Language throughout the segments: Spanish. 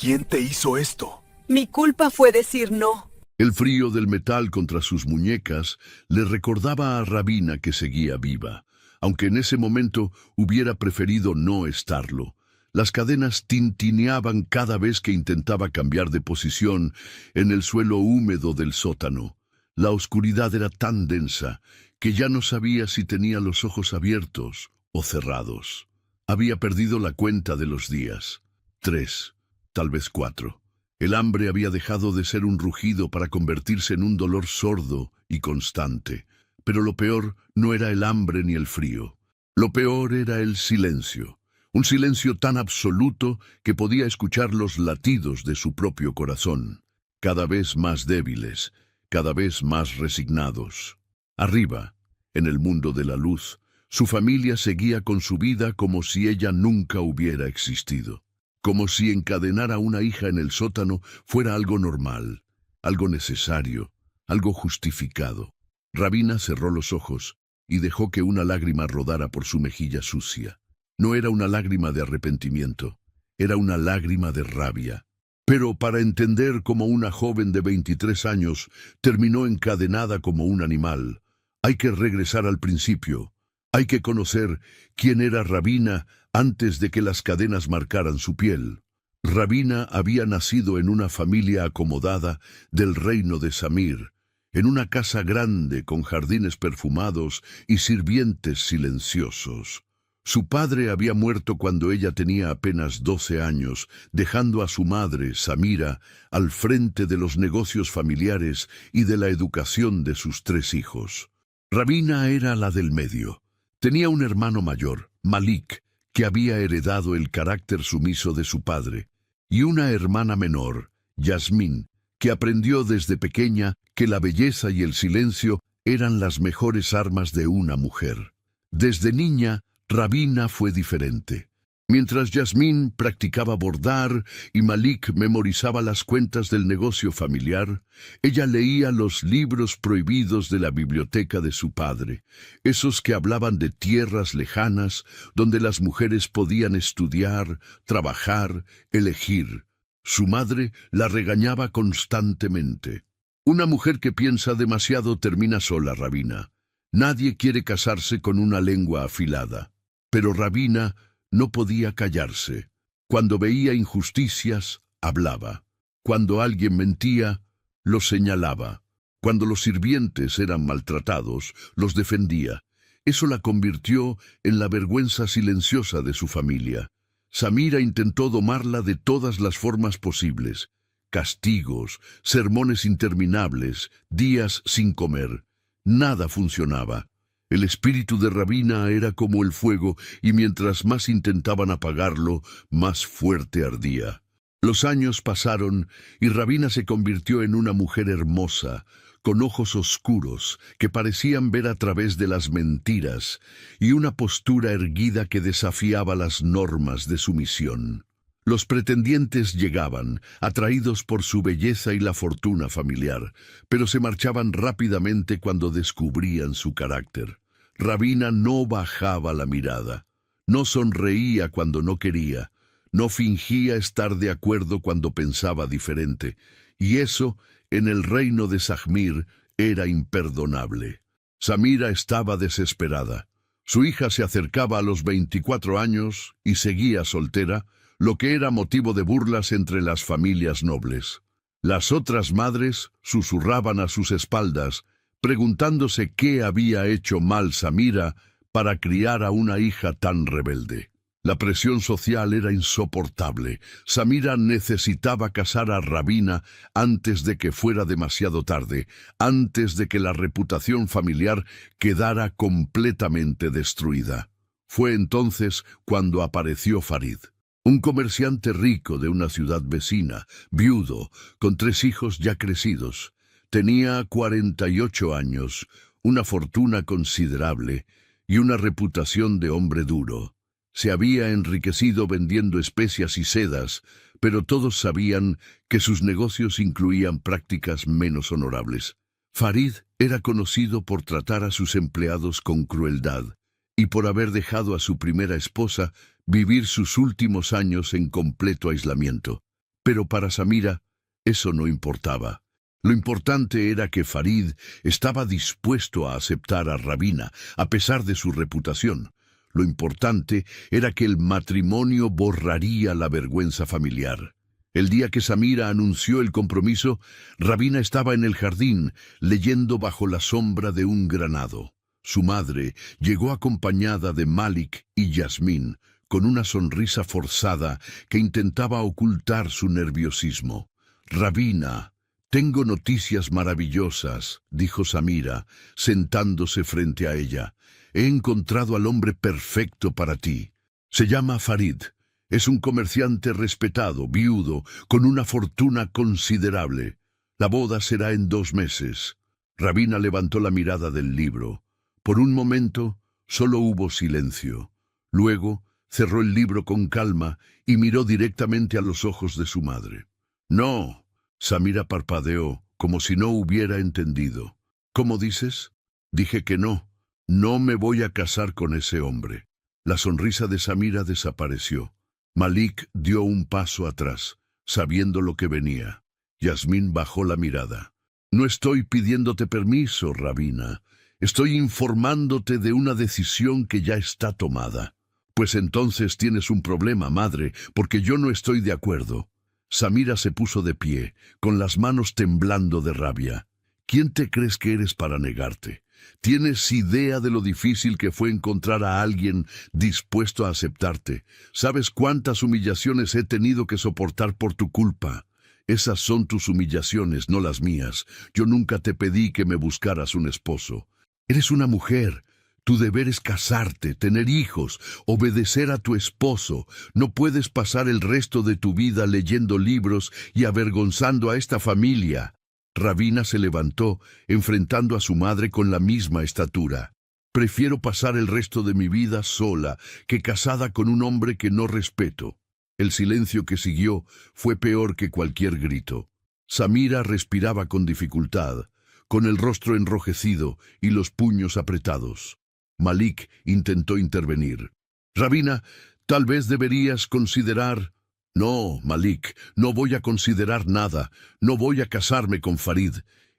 ¿Quién te hizo esto? Mi culpa fue decir no. El frío del metal contra sus muñecas le recordaba a Rabina que seguía viva, aunque en ese momento hubiera preferido no estarlo. Las cadenas tintineaban cada vez que intentaba cambiar de posición en el suelo húmedo del sótano. La oscuridad era tan densa que ya no sabía si tenía los ojos abiertos o cerrados. Había perdido la cuenta de los días. 3, tal vez 4. El hambre había dejado de ser un rugido para convertirse en un dolor sordo y constante. Pero lo peor no era el hambre ni el frío. Lo peor era el silencio. Un silencio tan absoluto que podía escuchar los latidos de su propio corazón, cada vez más débiles, cada vez más resignados. Arriba, en el mundo de la luz, su familia seguía con su vida como si ella nunca hubiera existido. Como si encadenar a una hija en el sótano fuera algo normal, algo necesario, algo justificado. Rabina cerró los ojos y dejó que una lágrima rodara por su mejilla sucia. No era una lágrima de arrepentimiento, era una lágrima de rabia. Pero para entender cómo una joven de 23 años terminó encadenada como un animal, hay que regresar al principio. Hay que conocer quién era Rabina antes de que las cadenas marcaran su piel. Rabina había nacido en una familia acomodada del reino de Samir, en una casa grande con jardines perfumados y sirvientes silenciosos. Su padre había muerto cuando ella tenía apenas 12 años, dejando a su madre, Samira, al frente de los negocios familiares y de la educación de sus 3 hijos. Rabina era la del medio. Tenía un hermano mayor, Malik, que había heredado el carácter sumiso de su padre, y una hermana menor, Yasmín, que aprendió desde pequeña que la belleza y el silencio eran las mejores armas de una mujer. Desde niña, Rabina fue diferente. Mientras Yasmín practicaba bordar y Malik memorizaba las cuentas del negocio familiar, ella leía los libros prohibidos de la biblioteca de su padre, esos que hablaban de tierras lejanas donde las mujeres podían estudiar, trabajar, elegir. Su madre la regañaba constantemente. Una mujer que piensa demasiado termina sola, Rabina. Nadie quiere casarse con una lengua afilada. Pero Rabina no podía callarse. Cuando veía injusticias, hablaba. Cuando alguien mentía, lo señalaba. Cuando los sirvientes eran maltratados, los defendía. Eso la convirtió en la vergüenza silenciosa de su familia. Samira intentó domarla de todas las formas posibles. Castigos, sermones interminables, días sin comer. Nada funcionaba. El espíritu de Rabina era como el fuego, y mientras más intentaban apagarlo, más fuerte ardía. Los años pasaron, y Rabina se convirtió en una mujer hermosa, con ojos oscuros, que parecían ver a través de las mentiras, y una postura erguida que desafiaba las normas de su misión. Los pretendientes llegaban, atraídos por su belleza y la fortuna familiar, pero se marchaban rápidamente cuando descubrían su carácter. Rabina no bajaba la mirada, no sonreía cuando no quería, no fingía estar de acuerdo cuando pensaba diferente, y eso, en el reino de Samir, era imperdonable. Samira estaba desesperada. Su hija se acercaba a los 24 años y seguía soltera, lo que era motivo de burlas entre las familias nobles. Las otras madres susurraban a sus espaldas, preguntándose qué había hecho mal Samira para criar a una hija tan rebelde. La presión social era insoportable. Samira necesitaba casar a Rabina antes de que fuera demasiado tarde, antes de que la reputación familiar quedara completamente destruida. Fue entonces cuando apareció Farid, un comerciante rico de una ciudad vecina, viudo, con 3 hijos ya crecidos. Tenía 48 años, una fortuna considerable y una reputación de hombre duro. Se había enriquecido vendiendo especias y sedas, pero todos sabían que sus negocios incluían prácticas menos honorables. Farid era conocido por tratar a sus empleados con crueldad y por haber dejado a su primera esposa vivir sus últimos años en completo aislamiento. Pero para Samira, eso no importaba. Lo importante era que Farid estaba dispuesto a aceptar a Rabina, a pesar de su reputación. Lo importante era que el matrimonio borraría la vergüenza familiar. El día que Samira anunció el compromiso, Rabina estaba en el jardín, leyendo bajo la sombra de un granado. Su madre llegó acompañada de Malik y Yasmín, con una sonrisa forzada que intentaba ocultar su nerviosismo. «Rabina, tengo noticias maravillosas», dijo Samira, sentándose frente a ella. «He encontrado al hombre perfecto para ti. Se llama Farid. Es un comerciante respetado, viudo, con una fortuna considerable. La boda será en 2 meses». Rabina levantó la mirada del libro. Por un momento, solo hubo silencio. Luego, cerró el libro con calma y miró directamente a los ojos de su madre. «No», Samira parpadeó, como si no hubiera entendido. «¿Cómo dices?» «Dije que no. No me voy a casar con ese hombre». La sonrisa de Samira desapareció. Malik dio un paso atrás, sabiendo lo que venía. Yasmín bajó la mirada. «No estoy pidiéndote permiso, Rabina. Estoy informándote de una decisión que ya está tomada». «Pues entonces tienes un problema, madre, porque yo no estoy de acuerdo». Samira se puso de pie, con las manos temblando de rabia. «¿Quién te crees que eres para negarte? ¿Tienes idea de lo difícil que fue encontrar a alguien dispuesto a aceptarte? ¿Sabes cuántas humillaciones he tenido que soportar por tu culpa? Esas son tus humillaciones, no las mías. Yo nunca te pedí que me buscaras un esposo. Eres una mujer. Tu deber es casarte, tener hijos, obedecer a tu esposo. No puedes pasar el resto de tu vida leyendo libros y avergonzando a esta familia». Rabina se levantó, enfrentando a su madre con la misma estatura. «Prefiero pasar el resto de mi vida sola que casada con un hombre que no respeto». El silencio que siguió fue peor que cualquier grito. Samira respiraba con dificultad, con el rostro enrojecido y los puños apretados. Malik intentó intervenir. «Rabina, tal vez deberías considerar». «No, Malik, no voy a considerar nada. No voy a casarme con Farid.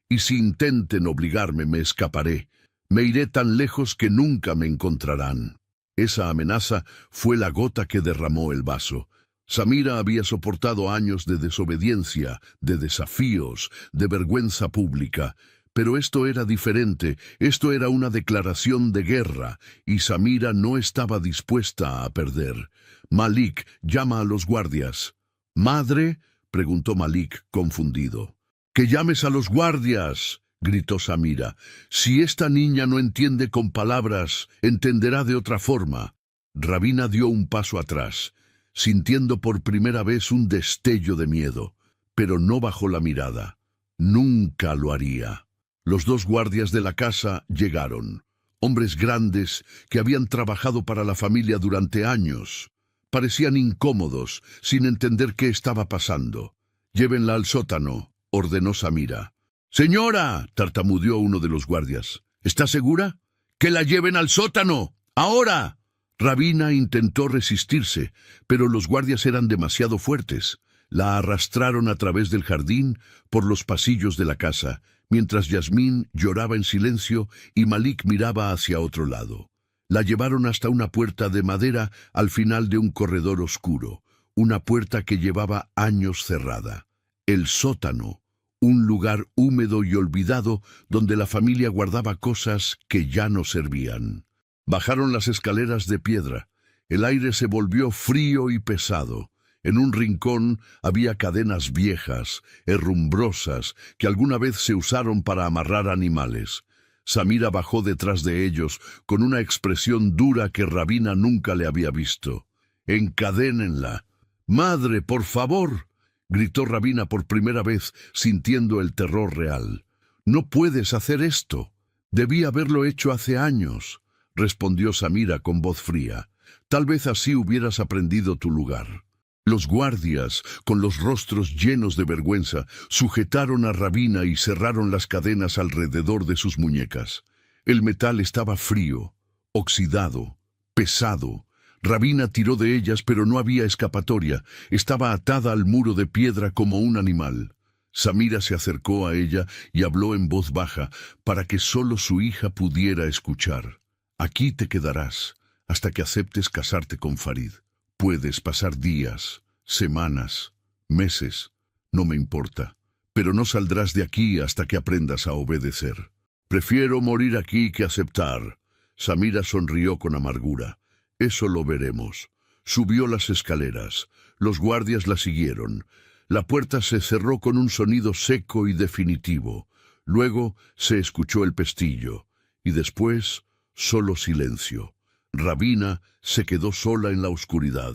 Y si intenten obligarme, me escaparé. Me iré tan lejos que nunca me encontrarán». Esa amenaza fue la gota que derramó el vaso. Samira había soportado años de desobediencia, de desafíos, de vergüenza pública. Pero esto era diferente, esto era una declaración de guerra, y Samira no estaba dispuesta a perder. «Malik, llama a los guardias». «¿Madre?», preguntó Malik, confundido. «¡Que llames a los guardias!», gritó Samira. «Si esta niña no entiende con palabras, entenderá de otra forma». Rabina dio un paso atrás, sintiendo por primera vez un destello de miedo, pero no bajó la mirada. Nunca lo haría. Los 2 guardias de la casa llegaron, hombres grandes que habían trabajado para la familia durante años. Parecían incómodos, sin entender qué estaba pasando. «Llévenla al sótano», ordenó Samira. «Señora», tartamudeó uno de los guardias. «¿Está segura? ¡Que la lleven al sótano! ¡Ahora!». Rabina intentó resistirse, pero los guardias eran demasiado fuertes. La arrastraron a través del jardín, por los pasillos de la casa, mientras Yasmín lloraba en silencio y Malik miraba hacia otro lado. La llevaron hasta una puerta de madera al final de un corredor oscuro, una puerta que llevaba años cerrada. El sótano, un lugar húmedo y olvidado donde la familia guardaba cosas que ya no servían. Bajaron las escaleras de piedra. El aire se volvió frío y pesado. En un rincón había cadenas viejas, herrumbrosas, que alguna vez se usaron para amarrar animales. Samira bajó detrás de ellos, con una expresión dura que Rabina nunca le había visto. «Encadénenla». «Madre, por favor», gritó Rabina por primera vez, sintiendo el terror real. «No puedes hacer esto. Debí haberlo hecho hace años», respondió Samira con voz fría. «Tal vez así hubieras aprendido tu lugar». Los guardias, con los rostros llenos de vergüenza, sujetaron a Rabina y cerraron las cadenas alrededor de sus muñecas. El metal estaba frío, oxidado, pesado. Rabina tiró de ellas, pero no había escapatoria. Estaba atada al muro de piedra como un animal. Samira se acercó a ella y habló en voz baja, para que solo su hija pudiera escuchar. Aquí te quedarás, hasta que aceptes casarte con Farid. Puedes pasar días, semanas, meses, no me importa, pero no saldrás de aquí hasta que aprendas a obedecer. Prefiero morir aquí que aceptar. Samira sonrió con amargura. Eso lo veremos. Subió las escaleras. Los guardias la siguieron. La puerta se cerró con un sonido seco y definitivo. Luego se escuchó el pestillo. Y después, solo silencio. Rabina se quedó sola en la oscuridad.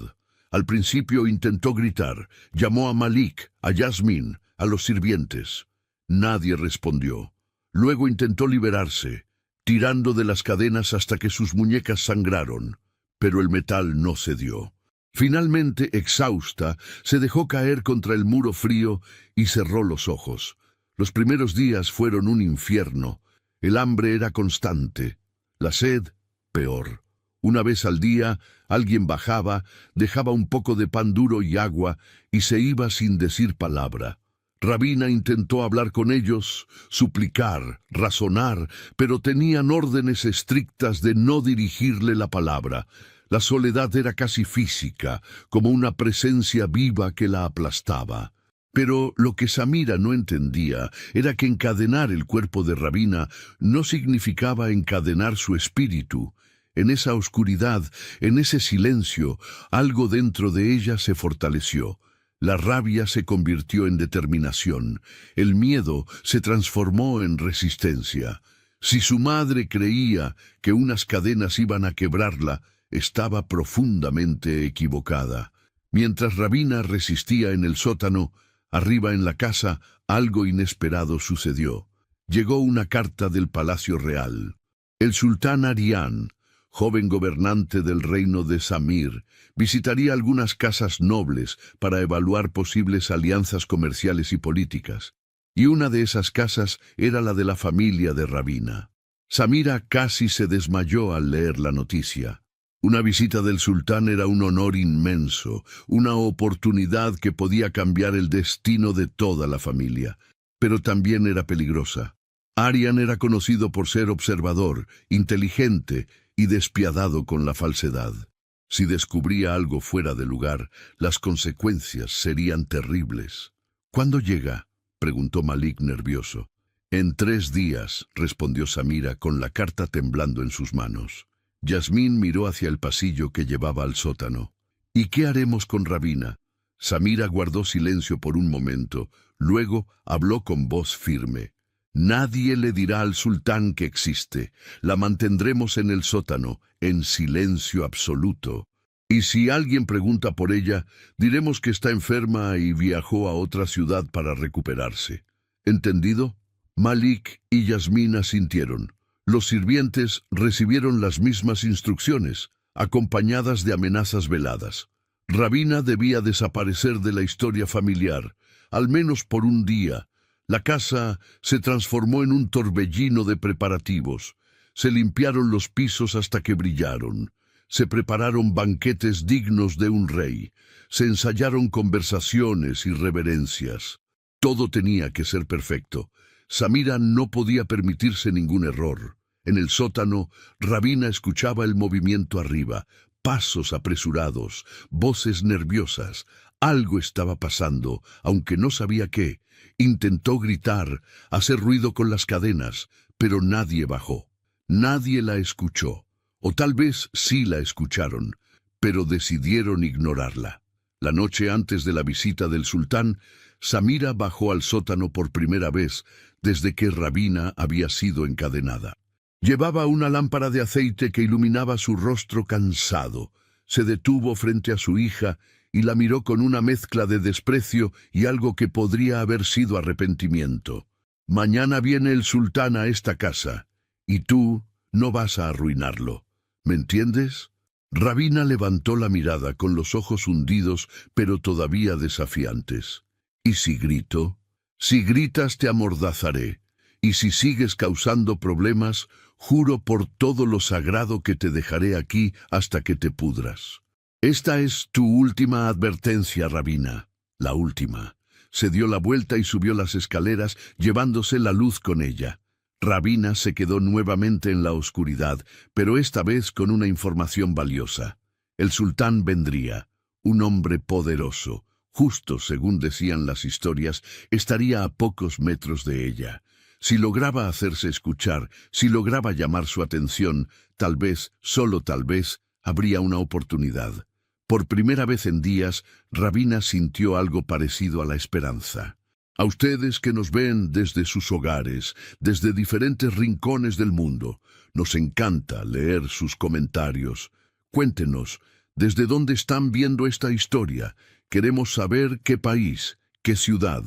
Al principio intentó gritar. Llamó a Malik, a Yasmín, a los sirvientes. Nadie respondió. Luego intentó liberarse, tirando de las cadenas hasta que sus muñecas sangraron. Pero el metal no cedió. Finalmente, exhausta, se dejó caer contra el muro frío y cerró los ojos. Los primeros días fueron un infierno. El hambre era constante. La sed, peor. Una vez al día, alguien bajaba, dejaba un poco de pan duro y agua y se iba sin decir palabra. Rabina intentó hablar con ellos, suplicar, razonar, pero tenían órdenes estrictas de no dirigirle la palabra. La soledad era casi física, como una presencia viva que la aplastaba. Pero lo que Samira no entendía era que encadenar el cuerpo de Rabina no significaba encadenar su espíritu. En esa oscuridad, en ese silencio, algo dentro de ella se fortaleció. La rabia se convirtió en determinación. El miedo se transformó en resistencia. Si su madre creía que unas cadenas iban a quebrarla, estaba profundamente equivocada. Mientras Rabina resistía en el sótano, arriba en la casa, algo inesperado sucedió. Llegó una carta del Palacio Real. El sultán Arián, joven gobernante del reino de Samir, visitaría algunas casas nobles para evaluar posibles alianzas comerciales y políticas. Y una de esas casas era la de la familia de Rabina. Samira casi se desmayó al leer la noticia. Una visita del sultán era un honor inmenso, una oportunidad que podía cambiar el destino de toda la familia. Pero también era peligrosa. Arián era conocido por ser observador, inteligente y despiadado con la falsedad. Si descubría algo fuera de lugar, las consecuencias serían terribles. ¿Cuándo llega?, preguntó Malik nervioso. En 3 días, respondió Samira con la carta temblando en sus manos. Yasmín miró hacia el pasillo que llevaba al sótano. ¿Y qué haremos con Rabina? Samira guardó silencio por un momento, luego habló con voz firme. Nadie le dirá al sultán que existe. La mantendremos en el sótano, en silencio absoluto. Y si alguien pregunta por ella, diremos que está enferma y viajó a otra ciudad para recuperarse. ¿Entendido? Malik y Yasmín asintieron. Los sirvientes recibieron las mismas instrucciones, acompañadas de amenazas veladas. Rabina debía desaparecer de la historia familiar, al menos por un día. La casa se transformó en un torbellino de preparativos. Se limpiaron los pisos hasta que brillaron. Se prepararon banquetes dignos de un rey. Se ensayaron conversaciones y reverencias. Todo tenía que ser perfecto. Samira no podía permitirse ningún error. En el sótano, Rabina escuchaba el movimiento arriba, pasos apresurados, voces nerviosas. Algo estaba pasando, aunque no sabía qué. Intentó gritar, hacer ruido con las cadenas, pero nadie bajó. Nadie la escuchó, o tal vez sí la escucharon, pero decidieron ignorarla. La noche antes de la visita del sultán, Samira bajó al sótano por primera vez desde que Rabina había sido encadenada. Llevaba una lámpara de aceite que iluminaba su rostro cansado. Se detuvo frente a su hija y la miró con una mezcla de desprecio y algo que podría haber sido arrepentimiento. Mañana viene el sultán a esta casa, y tú no vas a arruinarlo. ¿Me entiendes? Rabina levantó la mirada con los ojos hundidos, pero todavía desafiantes. ¿Y si grito? Si gritas te amordazaré, y si sigues causando problemas, juro por todo lo sagrado que te dejaré aquí hasta que te pudras. Esta es tu última advertencia, Rabina, la última. Se dio la vuelta y subió las escaleras, llevándose la luz con ella. Rabina se quedó nuevamente en la oscuridad, pero esta vez con una información valiosa. El sultán vendría, un hombre poderoso, justo según decían las historias, estaría a pocos metros de ella. Si lograba hacerse escuchar, si lograba llamar su atención, tal vez, solo tal vez, habría una oportunidad. Por primera vez en días, Rabina sintió algo parecido a la esperanza. A ustedes que nos ven desde sus hogares, desde diferentes rincones del mundo, nos encanta leer sus comentarios. Cuéntenos, ¿desde dónde están viendo esta historia? Queremos saber qué país, qué ciudad.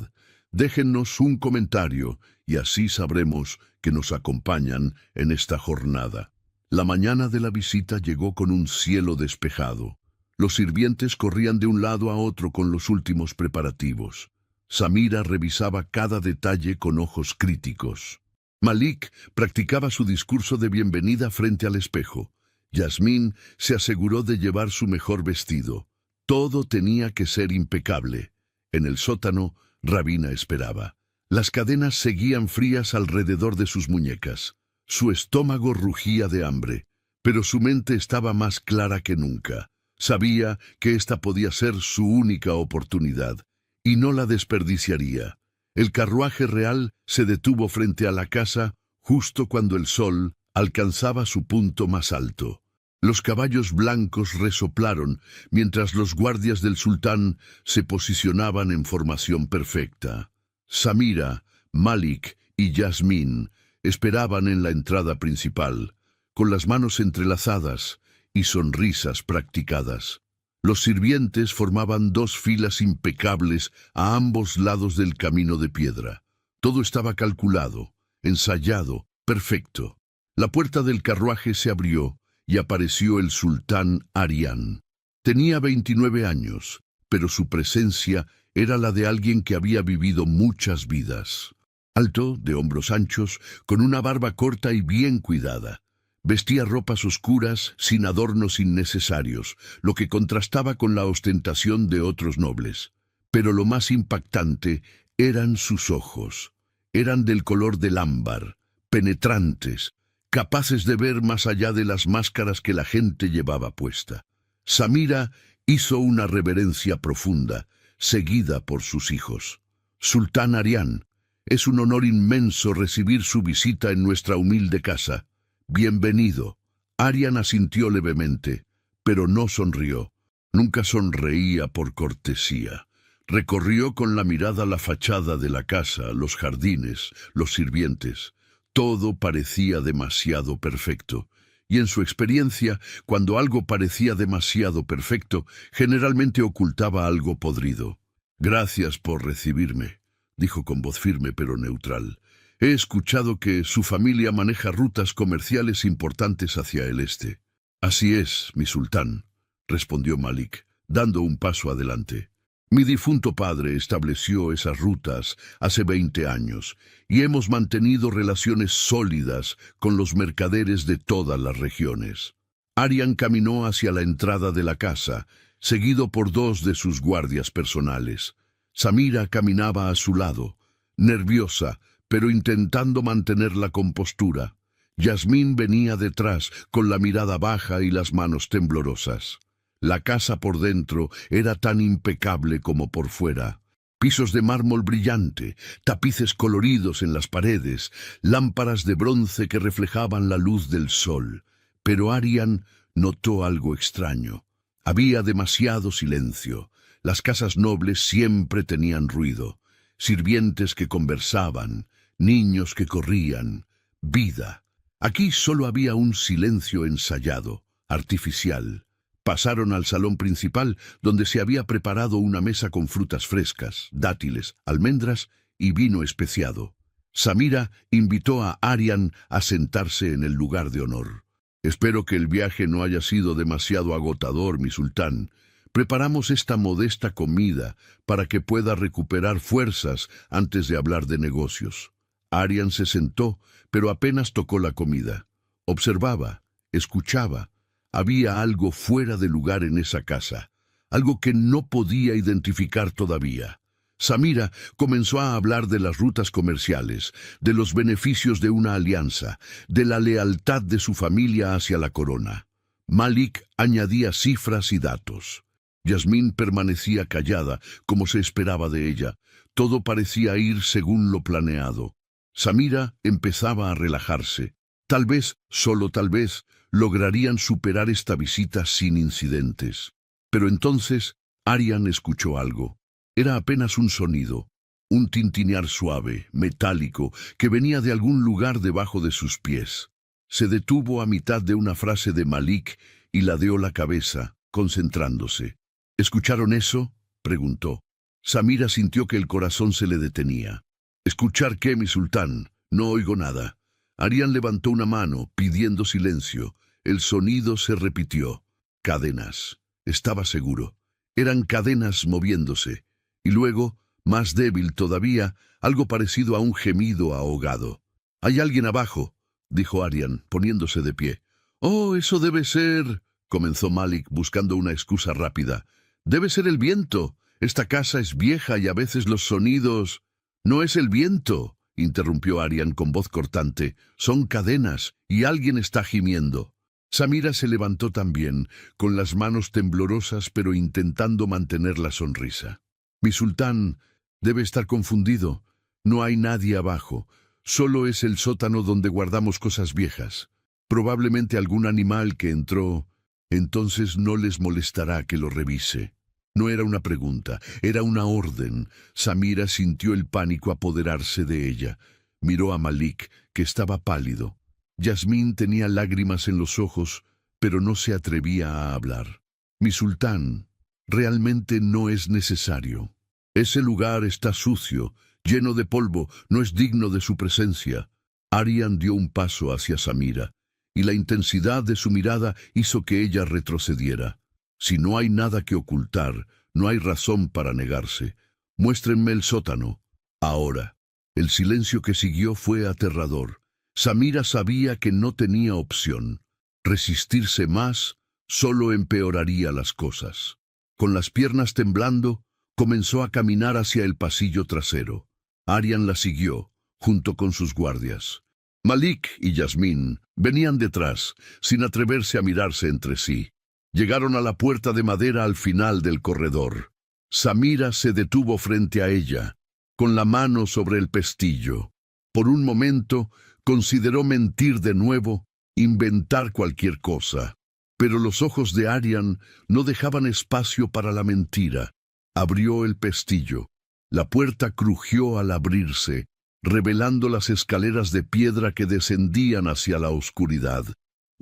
Déjennos un comentario y así sabremos que nos acompañan en esta jornada. La mañana de la visita llegó con un cielo despejado. Los sirvientes corrían de un lado a otro con los últimos preparativos. Samira revisaba cada detalle con ojos críticos. Malik practicaba su discurso de bienvenida frente al espejo. Yasmín se aseguró de llevar su mejor vestido. Todo tenía que ser impecable. En el sótano, Rabina esperaba. Las cadenas seguían frías alrededor de sus muñecas. Su estómago rugía de hambre, pero su mente estaba más clara que nunca. Sabía que esta podía ser su única oportunidad, y no la desperdiciaría. El carruaje real se detuvo frente a la casa justo cuando el sol alcanzaba su punto más alto. Los caballos blancos resoplaron mientras los guardias del sultán se posicionaban en formación perfecta. Samira, Malik y Yasmín esperaban en la entrada principal, con las manos entrelazadas y sonrisas practicadas. Los sirvientes formaban dos filas impecables a ambos lados del camino de piedra. Todo estaba calculado, ensayado, perfecto. La puerta del carruaje se abrió y apareció el sultán Aryan. Tenía 29 años, pero su presencia era la de alguien que había vivido muchas vidas. Alto, de hombros anchos, con una barba corta y bien cuidada. Vestía ropas oscuras, sin adornos innecesarios, lo que contrastaba con la ostentación de otros nobles. Pero lo más impactante eran sus ojos. Eran del color del ámbar, penetrantes, capaces de ver más allá de las máscaras que la gente llevaba puesta. Samira hizo una reverencia profunda, seguida por sus hijos. Sultán Aryan, es un honor inmenso recibir su visita en nuestra humilde casa. Bienvenido. Aryan asintió levemente, pero no sonrió. Nunca sonreía por cortesía. Recorrió con la mirada la fachada de la casa, los jardines, los sirvientes. Todo parecía demasiado perfecto. Y en su experiencia, cuando algo parecía demasiado perfecto, generalmente ocultaba algo podrido. Gracias por recibirme, dijo con voz firme pero neutral. He escuchado que su familia maneja rutas comerciales importantes hacia el este. Así es, mi sultán, respondió Malik, dando un paso adelante. Mi difunto padre estableció esas rutas hace 20 años y hemos mantenido relaciones sólidas con los mercaderes de todas las regiones. Aryan caminó hacia la entrada de la casa, seguido por dos de sus guardias personales. Samira caminaba a su lado, nerviosa, pero intentando mantener la compostura. Yasmín venía detrás, con la mirada baja y las manos temblorosas. La casa por dentro era tan impecable como por fuera. Pisos de mármol brillante, tapices coloridos en las paredes, lámparas de bronce que reflejaban la luz del sol. Pero Aryan notó algo extraño. Había demasiado silencio. Las casas nobles siempre tenían ruido. Sirvientes que conversaban, niños que corrían, vida. Aquí solo había un silencio ensayado, artificial. Pasaron al salón principal, donde se había preparado una mesa con frutas frescas, dátiles, almendras y vino especiado. Samira invitó a Aryan a sentarse en el lugar de honor. Espero que el viaje no haya sido demasiado agotador, mi sultán. Preparamos esta modesta comida para que pueda recuperar fuerzas antes de hablar de negocios. Aryan se sentó, pero apenas tocó la comida. Observaba, escuchaba. Había algo fuera de lugar en esa casa, algo que no podía identificar todavía. Samira comenzó a hablar de las rutas comerciales, de los beneficios de una alianza, de la lealtad de su familia hacia la corona. Malik añadía cifras y datos. Yasmín permanecía callada, como se esperaba de ella. Todo parecía ir según lo planeado. Samira empezaba a relajarse. Tal vez, solo tal vez, lograrían superar esta visita sin incidentes. Pero entonces, Aryan escuchó algo. Era apenas un sonido, un tintinear suave, metálico, que venía de algún lugar debajo de sus pies. Se detuvo a mitad de una frase de Malik y ladeó la cabeza, concentrándose. ¿Escucharon eso?, preguntó. Samira sintió que el corazón se le detenía. ¿Escuchar qué, mi sultán? No oigo nada. Aryan levantó una mano, pidiendo silencio. El sonido se repitió. Cadenas. Estaba seguro. Eran cadenas moviéndose. Y luego, más débil todavía, algo parecido a un gemido ahogado. «Hay alguien abajo», dijo Aryan, poniéndose de pie. «Oh, eso debe ser», comenzó Malik, buscando una excusa rápida. «Debe ser el viento. Esta casa es vieja y a veces los sonidos...» «No es el viento», interrumpió Aryan con voz cortante. «Son cadenas y alguien está gimiendo». Samira se levantó también, con las manos temblorosas pero intentando mantener la sonrisa. «Mi sultán debe estar confundido. No hay nadie abajo. Solo es el sótano donde guardamos cosas viejas. Probablemente algún animal que entró. Entonces no les molestará que lo revise». No era una pregunta, era una orden. Samira sintió el pánico apoderarse de ella. Miró a Malik, que estaba pálido. Yasmín tenía lágrimas en los ojos, pero no se atrevía a hablar. «Mi sultán, realmente no es necesario. Ese lugar está sucio, lleno de polvo, no es digno de su presencia». Aryan dio un paso hacia Samira, y la intensidad de su mirada hizo que ella retrocediera. «Si no hay nada que ocultar, no hay razón para negarse. Muéstrenme el sótano. Ahora». El silencio que siguió fue aterrador. Samira sabía que no tenía opción. Resistirse más solo empeoraría las cosas. Con las piernas temblando, comenzó a caminar hacia el pasillo trasero. Aryan la siguió, junto con sus guardias. Malik y Yasmín venían detrás, sin atreverse a mirarse entre sí. Llegaron a la puerta de madera al final del corredor. Samira se detuvo frente a ella, con la mano sobre el pestillo. Por un momento, consideró mentir de nuevo, inventar cualquier cosa. Pero los ojos de Aryan no dejaban espacio para la mentira. Abrió el pestillo. La puerta crujió al abrirse, revelando las escaleras de piedra que descendían hacia la oscuridad.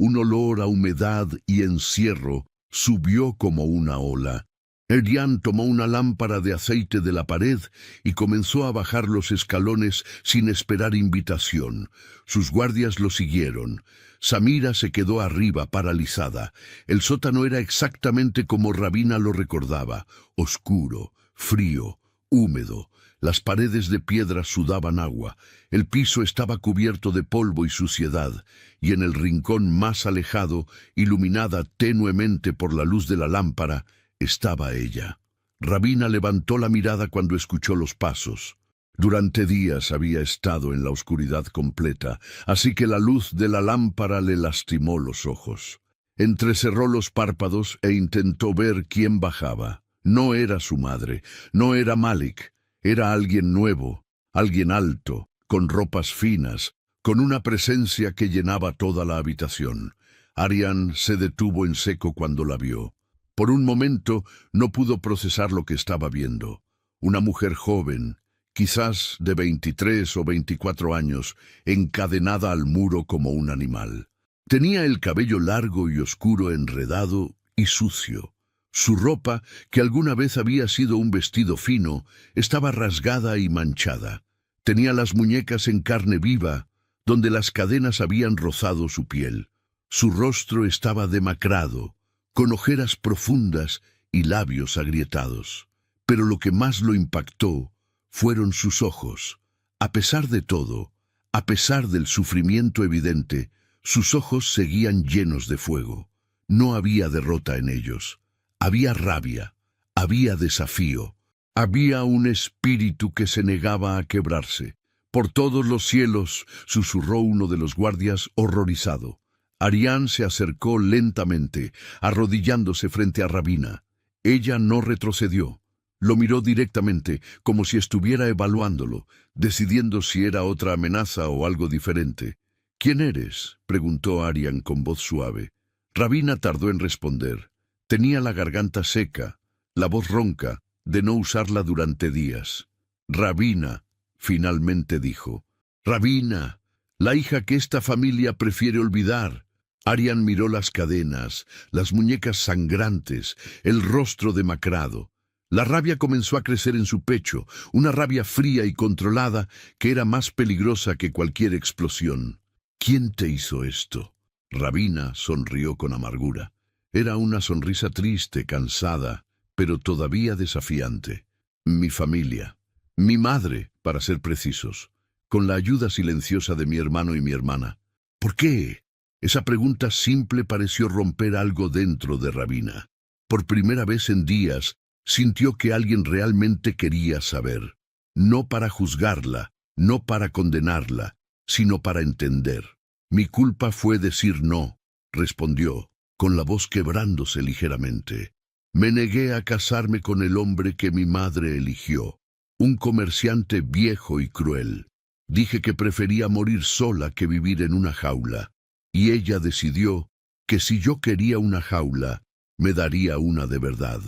Un olor a humedad y encierro subió como una ola. Aryan tomó una lámpara de aceite de la pared y comenzó a bajar los escalones sin esperar invitación. Sus guardias lo siguieron. Samira se quedó arriba, paralizada. El sótano era exactamente como Rabina lo recordaba: oscuro, frío, húmedo. Las paredes de piedra sudaban agua, el piso estaba cubierto de polvo y suciedad, y en el rincón más alejado, iluminada tenuemente por la luz de la lámpara, estaba ella. Rabina levantó la mirada cuando escuchó los pasos. Durante días había estado en la oscuridad completa, así que la luz de la lámpara le lastimó los ojos. Entrecerró los párpados e intentó ver quién bajaba. No era su madre, no era Malik. Era alguien nuevo, alguien alto, con ropas finas, con una presencia que llenaba toda la habitación. Aryan se detuvo en seco cuando la vio. Por un momento no pudo procesar lo que estaba viendo. Una mujer joven, quizás de 23 o 24 años, encadenada al muro como un animal. Tenía el cabello largo y oscuro, enredado y sucio. Su ropa, que alguna vez había sido un vestido fino, estaba rasgada y manchada. Tenía las muñecas en carne viva, donde las cadenas habían rozado su piel. Su rostro estaba demacrado, con ojeras profundas y labios agrietados. Pero lo que más lo impactó fueron sus ojos. A pesar de todo, a pesar del sufrimiento evidente, Sus ojos seguían llenos de fuego. No había derrota en ellos. Había rabia, había desafío, había un espíritu que se negaba a quebrarse. «Por todos los cielos», susurró uno de los guardias horrorizado. Arián se acercó lentamente, arrodillándose frente a Rabina. Ella no retrocedió. Lo miró directamente, como si estuviera evaluándolo, decidiendo si era otra amenaza o algo diferente. «¿Quién eres?», preguntó Arián con voz suave. Rabina tardó en responder. Tenía la garganta seca, la voz ronca, de no usarla durante días. «Rabina», finalmente dijo. «Rabina, la hija que esta familia prefiere olvidar». Arián miró las cadenas, las muñecas sangrantes, el rostro demacrado. La rabia comenzó a crecer en su pecho, una rabia fría y controlada que era más peligrosa que cualquier explosión. «¿Quién te hizo esto?». Rabina sonrió con amargura. Era una sonrisa triste, cansada, pero todavía desafiante. «Mi familia. Mi madre, para ser precisos, con la ayuda silenciosa de mi hermano y mi hermana». «¿Por qué?». Esa pregunta simple pareció romper algo dentro de Rabina. Por primera vez en días, sintió que alguien realmente quería saber. No para juzgarla, no para condenarla, sino para entender. «Mi culpa fue decir no», respondió, con la voz quebrándose ligeramente. «Me negué a casarme con el hombre que mi madre eligió, un comerciante viejo y cruel. Dije que prefería morir sola que vivir en una jaula. Y ella decidió que si yo quería una jaula, me daría una de verdad».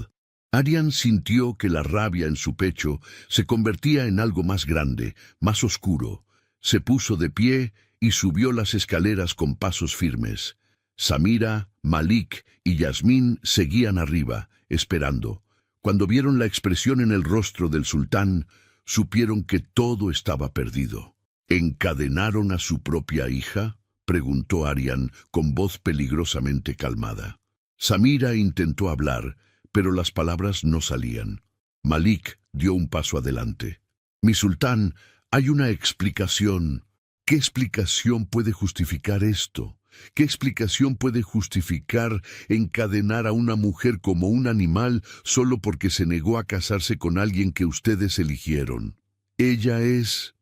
Arián sintió que la rabia en su pecho se convertía en algo más grande, más oscuro. Se puso de pie y subió las escaleras con pasos firmes. Samira, Malik y Yasmín seguían arriba, esperando. Cuando vieron la expresión en el rostro del sultán, supieron que todo estaba perdido. «¿Encadenaron a su propia hija?», preguntó Arián con voz peligrosamente calmada. Samira intentó hablar, pero las palabras no salían. Malik dio un paso adelante. «Mi sultán, hay una explicación». «¿Qué explicación puede justificar esto? ¿Qué explicación puede justificar encadenar a una mujer como un animal solo porque se negó a casarse con alguien que ustedes eligieron?» «Ella es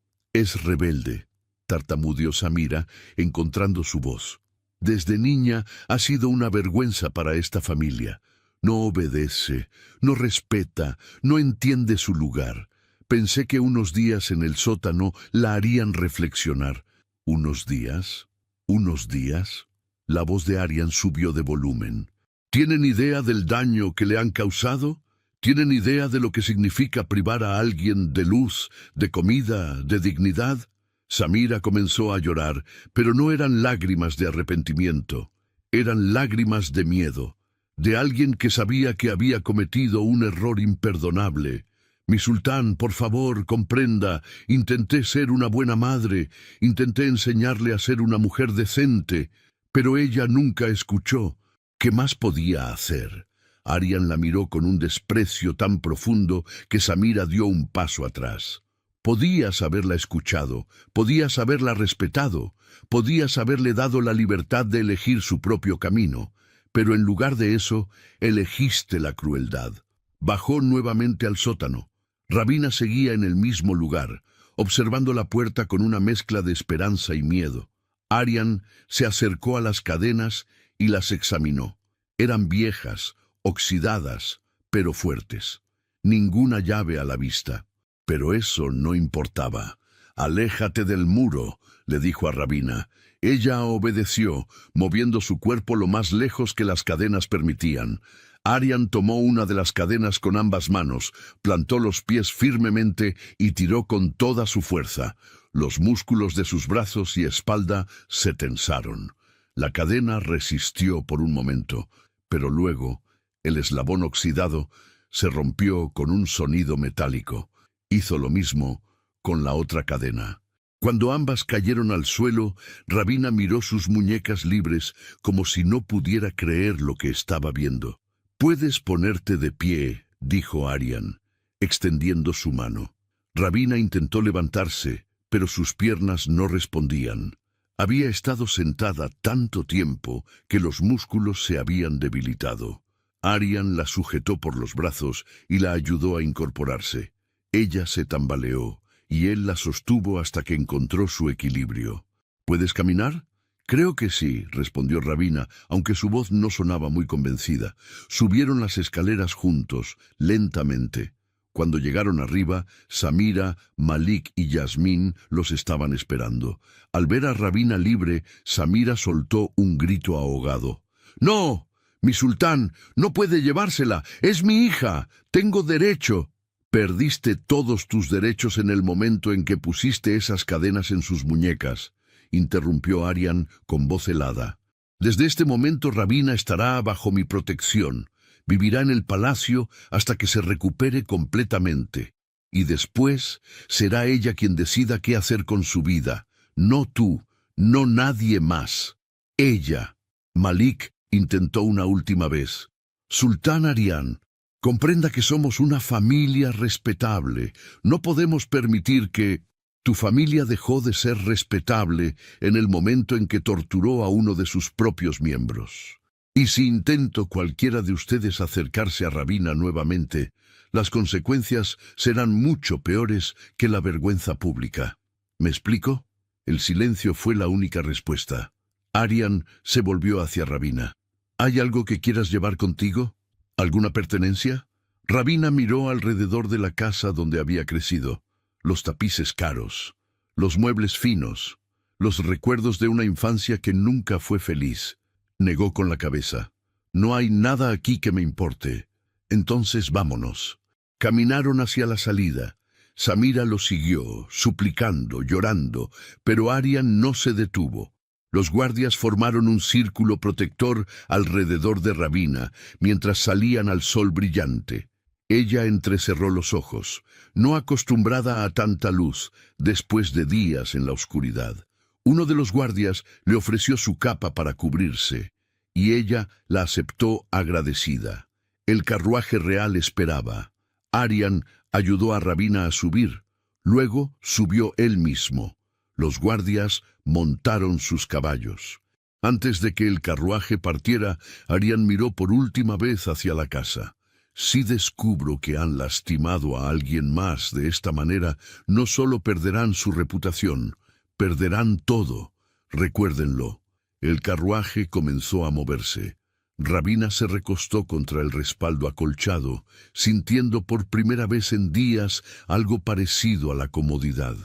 rebelde», tartamudeó Samira, encontrando su voz. «Desde niña ha sido una vergüenza para esta familia. No obedece, no respeta, no entiende su lugar. Pensé que unos días en el sótano la harían reflexionar». «¿Unos días? ¿Unos días?». La voz de Arián subió de volumen. «¿Tienen idea del daño que le han causado? ¿Tienen idea de lo que significa privar a alguien de luz, de comida, de dignidad?». Samira comenzó a llorar, pero no eran lágrimas de arrepentimiento. Eran lágrimas de miedo, de alguien que sabía que había cometido un error imperdonable. «Mi sultán, por favor, comprenda, intenté ser una buena madre, intenté enseñarle a ser una mujer decente, pero ella nunca escuchó. ¿Qué más podía hacer?». Arián la miró con un desprecio tan profundo que Samira dio un paso atrás. Podías haberla escuchado, podías haberla respetado, podías haberle dado la libertad de elegir su propio camino, pero en lugar de eso, elegiste la crueldad. Bajó nuevamente al sótano. Rabina seguía en el mismo lugar, observando la puerta con una mezcla de esperanza y miedo. Arián se acercó a las cadenas y las examinó. Eran viejas, oxidadas, pero fuertes. Ninguna llave a la vista. Pero eso no importaba. «Aléjate del muro», le dijo a Rabina. Ella obedeció, moviendo su cuerpo lo más lejos que las cadenas permitían. Arián tomó una de las cadenas con ambas manos, plantó los pies firmemente y tiró con toda su fuerza. Los músculos de sus brazos y espalda se tensaron. La cadena resistió por un momento, pero luego el eslabón oxidado se rompió con un sonido metálico. Hizo lo mismo con la otra cadena. Cuando ambas cayeron al suelo, Rabina miró sus muñecas libres como si no pudiera creer lo que estaba viendo. «Puedes ponerte de pie», dijo Arián, extendiendo su mano. Rabina intentó levantarse, pero sus piernas no respondían. Había estado sentada tanto tiempo que los músculos se habían debilitado. Aryan la sujetó por los brazos y la ayudó a incorporarse. Ella se tambaleó y él la sostuvo hasta que encontró su equilibrio. ¿Puedes caminar? Creo que sí, respondió Rabina, aunque su voz no sonaba muy convencida. Subieron las escaleras juntos, lentamente. Cuando llegaron arriba, Samira, Malik y Yasmín los estaban esperando. Al ver a Rabina libre, Samira soltó un grito ahogado. ¡No! ¡Mi sultán! ¡No puede llevársela! ¡Es mi hija! ¡Tengo derecho! Perdiste todos tus derechos en el momento en que pusiste esas cadenas en sus muñecas, interrumpió Aryan con voz helada. Desde este momento Rabina estará bajo mi protección. Vivirá en el palacio hasta que se recupere completamente. Y después será ella quien decida qué hacer con su vida. No tú, no nadie más. Ella. Malik intentó una última vez. Sultán Aryan, comprenda que somos una familia respetable. No podemos permitir que... Tu familia dejó de ser respetable en el momento en que torturó a uno de sus propios miembros. Y si intento cualquiera de ustedes acercarse a Rabina nuevamente, las consecuencias serán mucho peores que la vergüenza pública. ¿Me explico? El silencio fue la única respuesta. Aryan se volvió hacia Rabina. ¿Hay algo que quieras llevar contigo? ¿Alguna pertenencia? Rabina miró alrededor de la casa donde había crecido. Los tapices caros, los muebles finos, los recuerdos de una infancia que nunca fue feliz. Negó con la cabeza. No hay nada aquí que me importe. Entonces vámonos. Caminaron hacia la salida. Samira lo siguió, suplicando, llorando, pero Aryan no se detuvo. Los guardias formaron un círculo protector alrededor de Rabina, mientras salían al sol brillante. Ella entrecerró los ojos, no acostumbrada a tanta luz, después de días en la oscuridad. Uno de los guardias le ofreció su capa para cubrirse, y ella la aceptó agradecida. El carruaje real esperaba. Aryan ayudó a Rabina a subir. Luego subió él mismo. Los guardias montaron sus caballos. Antes de que el carruaje partiera, Aryan miró por última vez hacia la casa. Si descubro que han lastimado a alguien más de esta manera, no solo perderán su reputación, perderán todo. Recuérdenlo. El carruaje comenzó a moverse. Rabina se recostó contra el respaldo acolchado, sintiendo por primera vez en días algo parecido a la comodidad.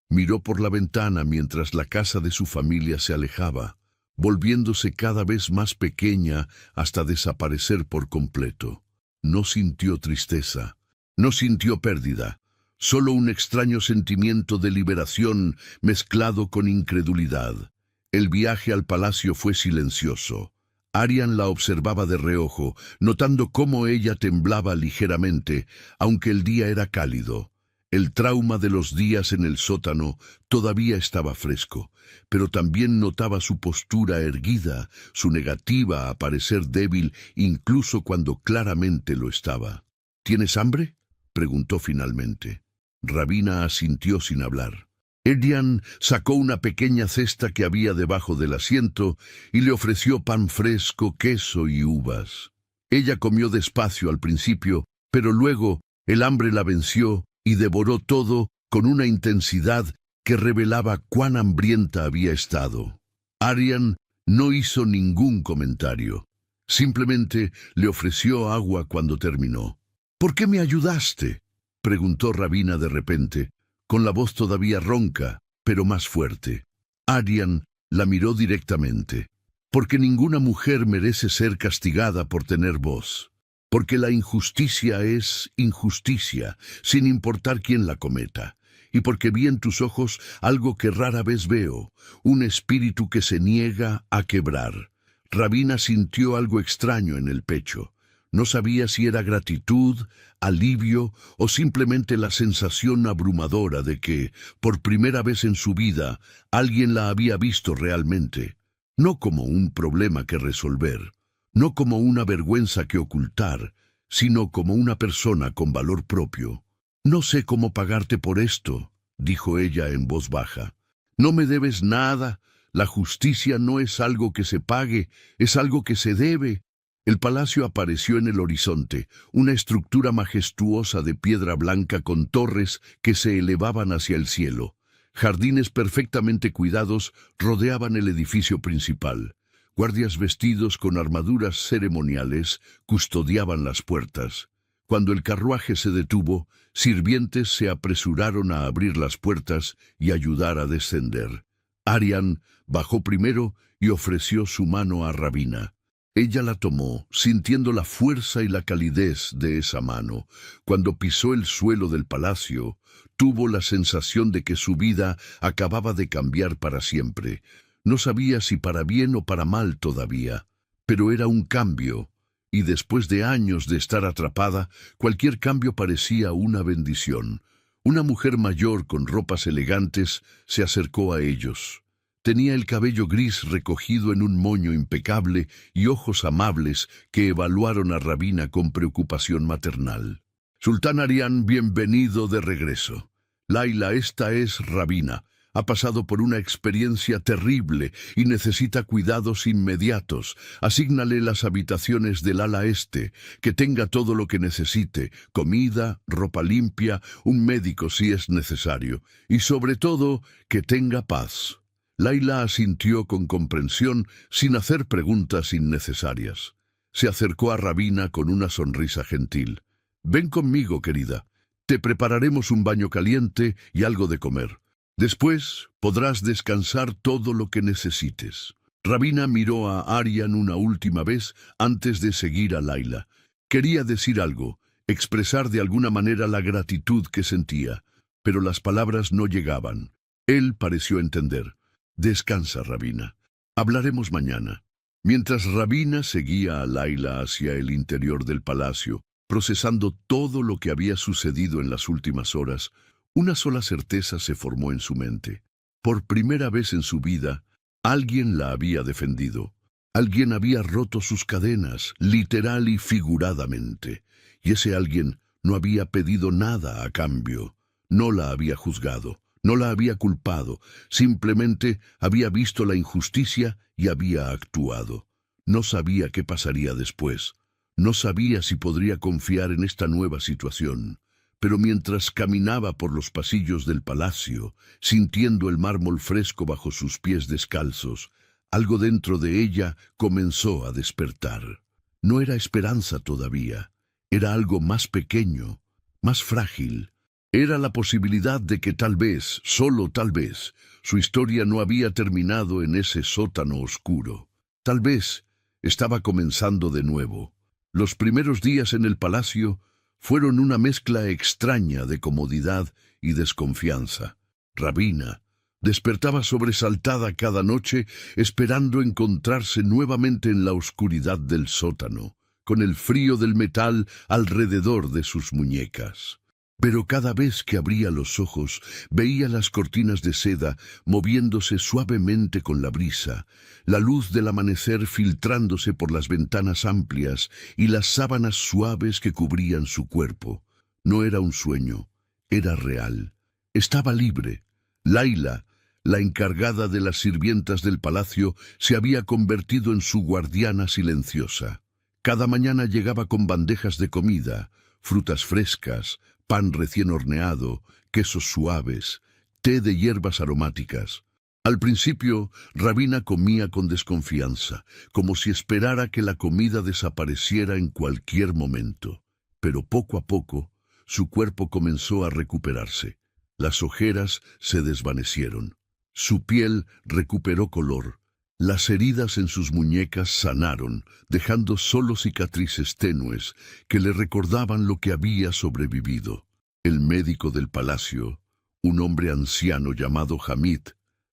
Miró por la ventana mientras la casa de su familia se alejaba, volviéndose cada vez más pequeña hasta desaparecer por completo. No sintió tristeza, no sintió pérdida, solo un extraño sentimiento de liberación mezclado con incredulidad. El viaje al palacio fue silencioso. Aryan la observaba de reojo, notando cómo ella temblaba ligeramente, aunque el día era cálido. El trauma de los días en el sótano todavía estaba fresco, pero también notaba su postura erguida, su negativa a parecer débil incluso cuando claramente lo estaba. ¿Tienes hambre?, preguntó finalmente. Rabina asintió sin hablar. Aryan sacó una pequeña cesta que había debajo del asiento y le ofreció pan fresco, queso y uvas. Ella comió despacio al principio, pero luego el hambre la venció y devoró todo con una intensidad que revelaba cuán hambrienta había estado. Aryan no hizo ningún comentario. Simplemente le ofreció agua cuando terminó. ¿Por qué me ayudaste?, preguntó Rabina de repente, con la voz todavía ronca, pero más fuerte. Aryan la miró directamente. Porque ninguna mujer merece ser castigada por tener voz. Porque la injusticia es injusticia, sin importar quién la cometa. Y porque vi en tus ojos algo que rara vez veo, un espíritu que se niega a quebrar. Rabina sintió algo extraño en el pecho. No sabía si era gratitud, alivio o simplemente la sensación abrumadora de que, por primera vez en su vida, alguien la había visto realmente. No como un problema que resolver, no como una vergüenza que ocultar, sino como una persona con valor propio. «No sé cómo pagarte por esto», dijo ella en voz baja. «No me debes nada, La justicia no es algo que se pague, es algo que se debe. El palacio apareció en el horizonte, una estructura majestuosa de piedra blanca con torres que se elevaban hacia el cielo. Jardines perfectamente cuidados rodeaban el edificio principal. Guardias vestidos con armaduras ceremoniales custodiaban las puertas. Cuando el carruaje se detuvo, sirvientes se apresuraron a abrir las puertas y ayudar a descender. Arian bajó primero y ofreció su mano a Rabina. Ella la tomó, sintiendo la fuerza y la calidez de esa mano. Cuando pisó el suelo del palacio, tuvo la sensación de que su vida acababa de cambiar para siempre. No sabía si para bien o para mal todavía, pero era un cambio, y después de años de estar atrapada, cualquier cambio parecía una bendición. Una mujer mayor con ropas elegantes se acercó a ellos. Tenía el cabello gris recogido en un moño impecable y ojos amables que evaluaron a Rabina con preocupación maternal. Sultán Arian, bienvenido de regreso. Laila, esta es Rabina. Ha pasado por una experiencia terrible y necesita cuidados inmediatos. Asígnale las habitaciones del ala este, que tenga todo lo que necesite, comida, ropa limpia, un médico si es necesario, y sobre todo, que tenga paz. Laila asintió con comprensión sin hacer preguntas innecesarias. Se acercó a Rabina con una sonrisa gentil. «Ven conmigo, querida. Te prepararemos un baño caliente y algo de comer. Después podrás descansar todo lo que necesites». Rabina miró a Arian una última vez antes de seguir a Laila. Quería decir algo, expresar de alguna manera la gratitud que sentía, pero las palabras no llegaban. Él pareció entender. «Descansa, Rabina. Hablaremos mañana». Mientras Rabina seguía a Laila hacia el interior del palacio, procesando todo lo que había sucedido en las últimas horas, una sola certeza se formó en su mente. Por primera vez en su vida, alguien la había defendido. Alguien había roto sus cadenas, literal y figuradamente. Y ese alguien no había pedido nada a cambio. No la había juzgado. No la había culpado, simplemente había visto la injusticia y había actuado. No sabía qué pasaría después. No sabía si podría confiar en esta nueva situación. Pero mientras caminaba por los pasillos del palacio, sintiendo el mármol fresco bajo sus pies descalzos, algo dentro de ella comenzó a despertar. No era esperanza todavía, era algo más pequeño, más frágil. Era la posibilidad de que tal vez, solo tal vez, su historia no había terminado en ese sótano oscuro. Tal vez estaba comenzando de nuevo. Los primeros días en el palacio fueron una mezcla extraña de comodidad y desconfianza. Rabina despertaba sobresaltada cada noche, esperando encontrarse nuevamente en la oscuridad del sótano, con el frío del metal alrededor de sus muñecas. Pero cada vez que abría los ojos, veía las cortinas de seda moviéndose suavemente con la brisa, la luz del amanecer filtrándose por las ventanas amplias y las sábanas suaves que cubrían su cuerpo. No era un sueño, era real. Estaba libre. Laila, la encargada de las sirvientas del palacio, se había convertido en su guardiana silenciosa. Cada mañana llegaba con bandejas de comida, frutas frescas, pan recién horneado, quesos suaves, té de hierbas aromáticas. Al principio, Rabina comía con desconfianza, como si esperara que la comida desapareciera en cualquier momento. Pero poco a poco, su cuerpo comenzó a recuperarse. Las ojeras se desvanecieron. Su piel recuperó color. Las heridas en sus muñecas sanaron, dejando solo cicatrices tenues que le recordaban lo que había sobrevivido. El médico del palacio, un hombre anciano llamado Hamid,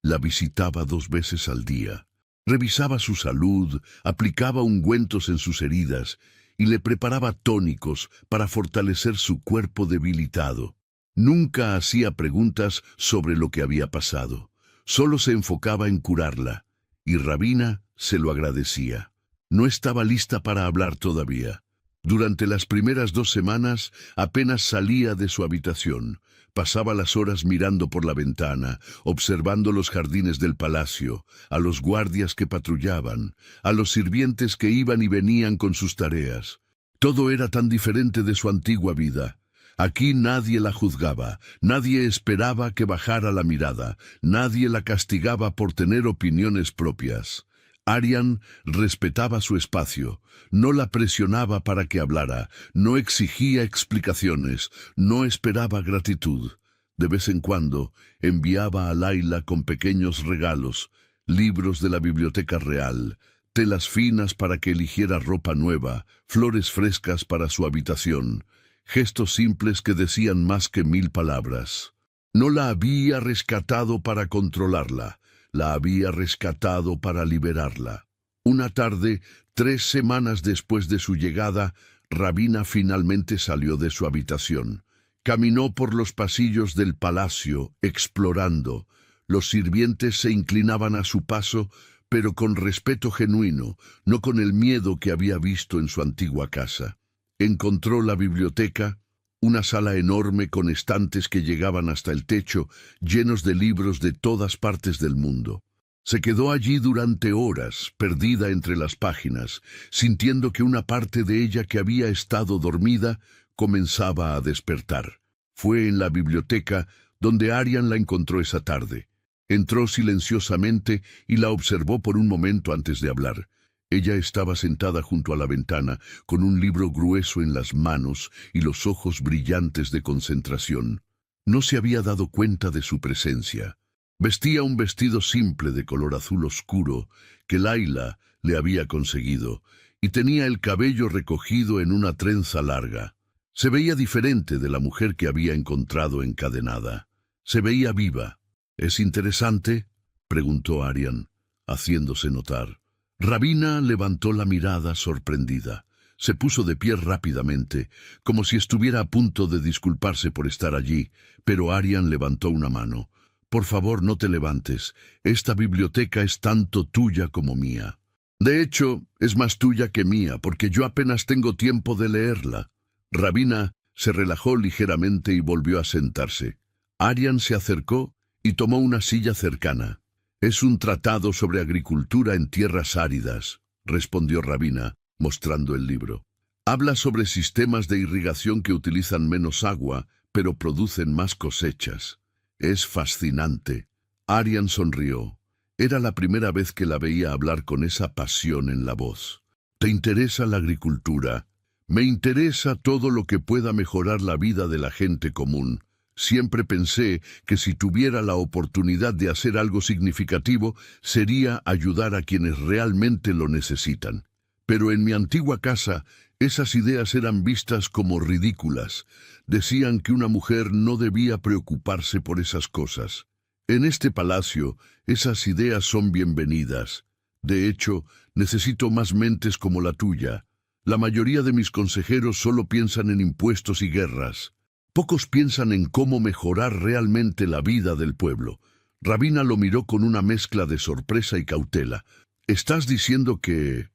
la visitaba 2 veces al día. Revisaba su salud, aplicaba ungüentos en sus heridas y le preparaba tónicos para fortalecer su cuerpo debilitado. Nunca hacía preguntas sobre lo que había pasado, solo se enfocaba en curarla. Y Rabina se lo agradecía. No estaba lista para hablar todavía. Durante las primeras 2 semanas apenas salía de su habitación. Pasaba las horas mirando por la ventana, observando los jardines del palacio, a los guardias que patrullaban, a los sirvientes que iban y venían con sus tareas. Todo era tan diferente de su antigua vida. Aquí nadie la juzgaba, nadie esperaba que bajara la mirada, nadie la castigaba por tener opiniones propias. Aryan respetaba su espacio, no la presionaba para que hablara, no exigía explicaciones, no esperaba gratitud. De vez en cuando enviaba a Layla con pequeños regalos, libros de la biblioteca real, telas finas para que eligiera ropa nueva, flores frescas para su habitación, gestos simples que decían más que 1000 palabras. No la había rescatado para controlarla, la había rescatado para liberarla. Una tarde, 3 semanas después de su llegada, Rabina finalmente salió de su habitación. Caminó por los pasillos del palacio, explorando. Los sirvientes se inclinaban a su paso, pero con respeto genuino, no con el miedo que había visto en su antigua casa. Encontró la biblioteca, una sala enorme con estantes que llegaban hasta el techo, llenos de libros de todas partes del mundo. Se quedó allí durante horas, perdida entre las páginas, sintiendo que una parte de ella que había estado dormida comenzaba a despertar. Fue en la biblioteca donde Aryan la encontró esa tarde. Entró silenciosamente y la observó por un momento antes de hablar. Ella estaba sentada junto a la ventana, con un libro grueso en las manos y los ojos brillantes de concentración. No se había dado cuenta de su presencia. Vestía un vestido simple de color azul oscuro que Layla le había conseguido, y tenía el cabello recogido en una trenza larga. Se veía diferente de la mujer que había encontrado encadenada. Se veía viva. «¿Es interesante?», preguntó Aryan, haciéndose notar. Rabina levantó la mirada sorprendida. Se puso de pie rápidamente, como si estuviera a punto de disculparse por estar allí, pero Aryan levantó una mano. «Por favor, no te levantes. Esta biblioteca es tanto tuya como mía. De hecho, es más tuya que mía, porque yo apenas tengo tiempo de leerla». Rabina se relajó ligeramente y volvió a sentarse. Aryan se acercó y tomó una silla cercana. «Es un tratado sobre agricultura en tierras áridas», respondió Rabina, mostrando el libro. «Habla sobre sistemas de irrigación que utilizan menos agua, pero producen más cosechas. Es fascinante». Aryan sonrió. Era la primera vez que la veía hablar con esa pasión en la voz. «¿Te interesa la agricultura?» «Me interesa todo lo que pueda mejorar la vida de la gente común. Siempre pensé que si tuviera la oportunidad de hacer algo significativo, sería ayudar a quienes realmente lo necesitan. Pero en mi antigua casa, esas ideas eran vistas como ridículas. Decían que una mujer no debía preocuparse por esas cosas. En este palacio, esas ideas son bienvenidas. De hecho, necesito más mentes como la tuya. La mayoría de mis consejeros solo piensan en impuestos y guerras. Pocos piensan en cómo mejorar realmente la vida del pueblo». Rabina lo miró con una mezcla de sorpresa y cautela. «¿Estás diciendo que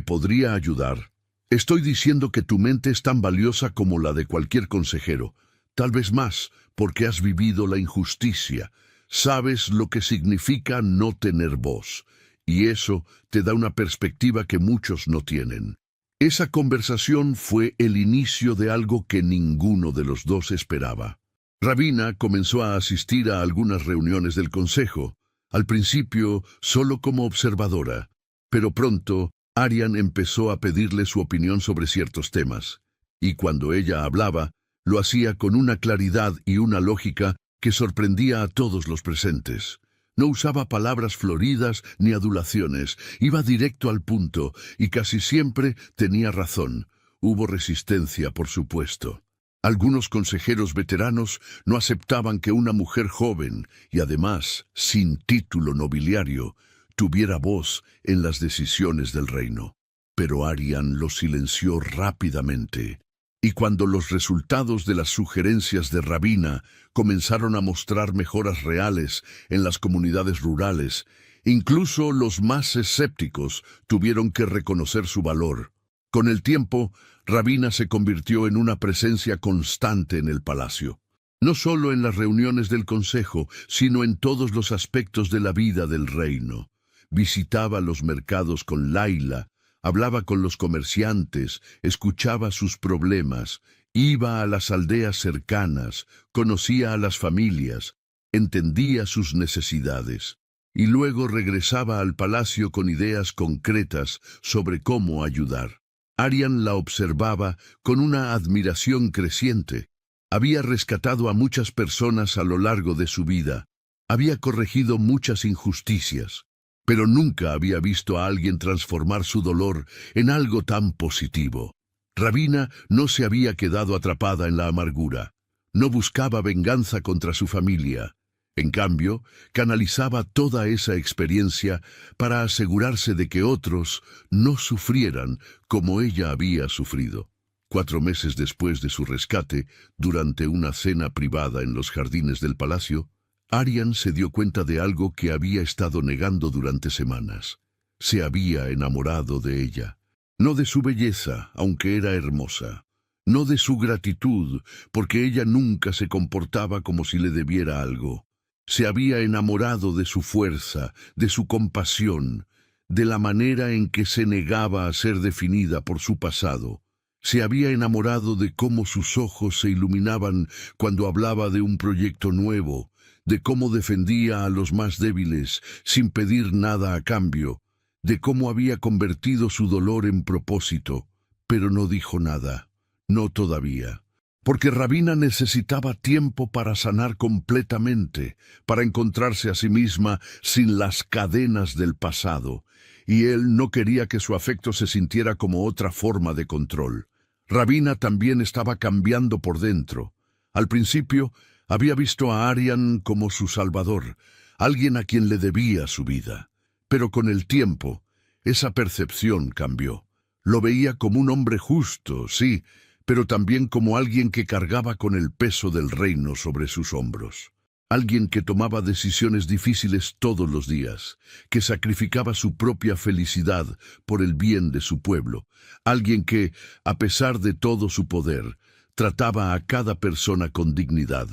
podría ayudar?» «Estoy diciendo que tu mente es tan valiosa como la de cualquier consejero. Tal vez más, porque has vivido la injusticia. Sabes lo que significa no tener voz. Y eso te da una perspectiva que muchos no tienen». Esa conversación fue el inicio de algo que ninguno de los dos esperaba. Rabina comenzó a asistir a algunas reuniones del consejo, al principio solo como observadora, pero pronto Aryan empezó a pedirle su opinión sobre ciertos temas, y cuando ella hablaba, lo hacía con una claridad y una lógica que sorprendía a todos los presentes. No usaba palabras floridas ni adulaciones, iba directo al punto y casi siempre tenía razón. Hubo resistencia, por supuesto. Algunos consejeros veteranos no aceptaban que una mujer joven y además sin título nobiliario tuviera voz en las decisiones del reino. Pero Aryan lo silenció rápidamente. Y cuando los resultados de las sugerencias de Rabina comenzaron a mostrar mejoras reales en las comunidades rurales, incluso los más escépticos tuvieron que reconocer su valor. Con el tiempo, Rabina se convirtió en una presencia constante en el palacio. No solo en las reuniones del consejo, sino en todos los aspectos de la vida del reino. Visitaba los mercados con Laila, hablaba con los comerciantes, escuchaba sus problemas, iba a las aldeas cercanas, conocía a las familias, entendía sus necesidades, y luego regresaba al palacio con ideas concretas sobre cómo ayudar. Aryan la observaba con una admiración creciente. Había rescatado a muchas personas a lo largo de su vida, había corregido muchas injusticias, pero nunca había visto a alguien transformar su dolor en algo tan positivo. Rabina no se había quedado atrapada en la amargura, no buscaba venganza contra su familia. En cambio, canalizaba toda esa experiencia para asegurarse de que otros no sufrieran como ella había sufrido. 4 meses después de su rescate, durante una cena privada en los jardines del palacio, Aryan se dio cuenta de algo que había estado negando durante semanas. Se había enamorado de ella. No de su belleza, aunque era hermosa. No de su gratitud, porque ella nunca se comportaba como si le debiera algo. Se había enamorado de su fuerza, de su compasión, de la manera en que se negaba a ser definida por su pasado. Se había enamorado de cómo sus ojos se iluminaban cuando hablaba de un proyecto nuevo, de cómo defendía a los más débiles sin pedir nada a cambio, de cómo había convertido su dolor en propósito, pero no dijo nada, no todavía. Porque Rabina necesitaba tiempo para sanar completamente, para encontrarse a sí misma sin las cadenas del pasado, y él no quería que su afecto se sintiera como otra forma de control. Rabina también estaba cambiando por dentro. Al principio, había visto a Aryan como su salvador, alguien a quien le debía su vida. Pero con el tiempo, esa percepción cambió. Lo veía como un hombre justo, sí, pero también como alguien que cargaba con el peso del reino sobre sus hombros. Alguien que tomaba decisiones difíciles todos los días, que sacrificaba su propia felicidad por el bien de su pueblo. Alguien que, a pesar de todo su poder, trataba a cada persona con dignidad.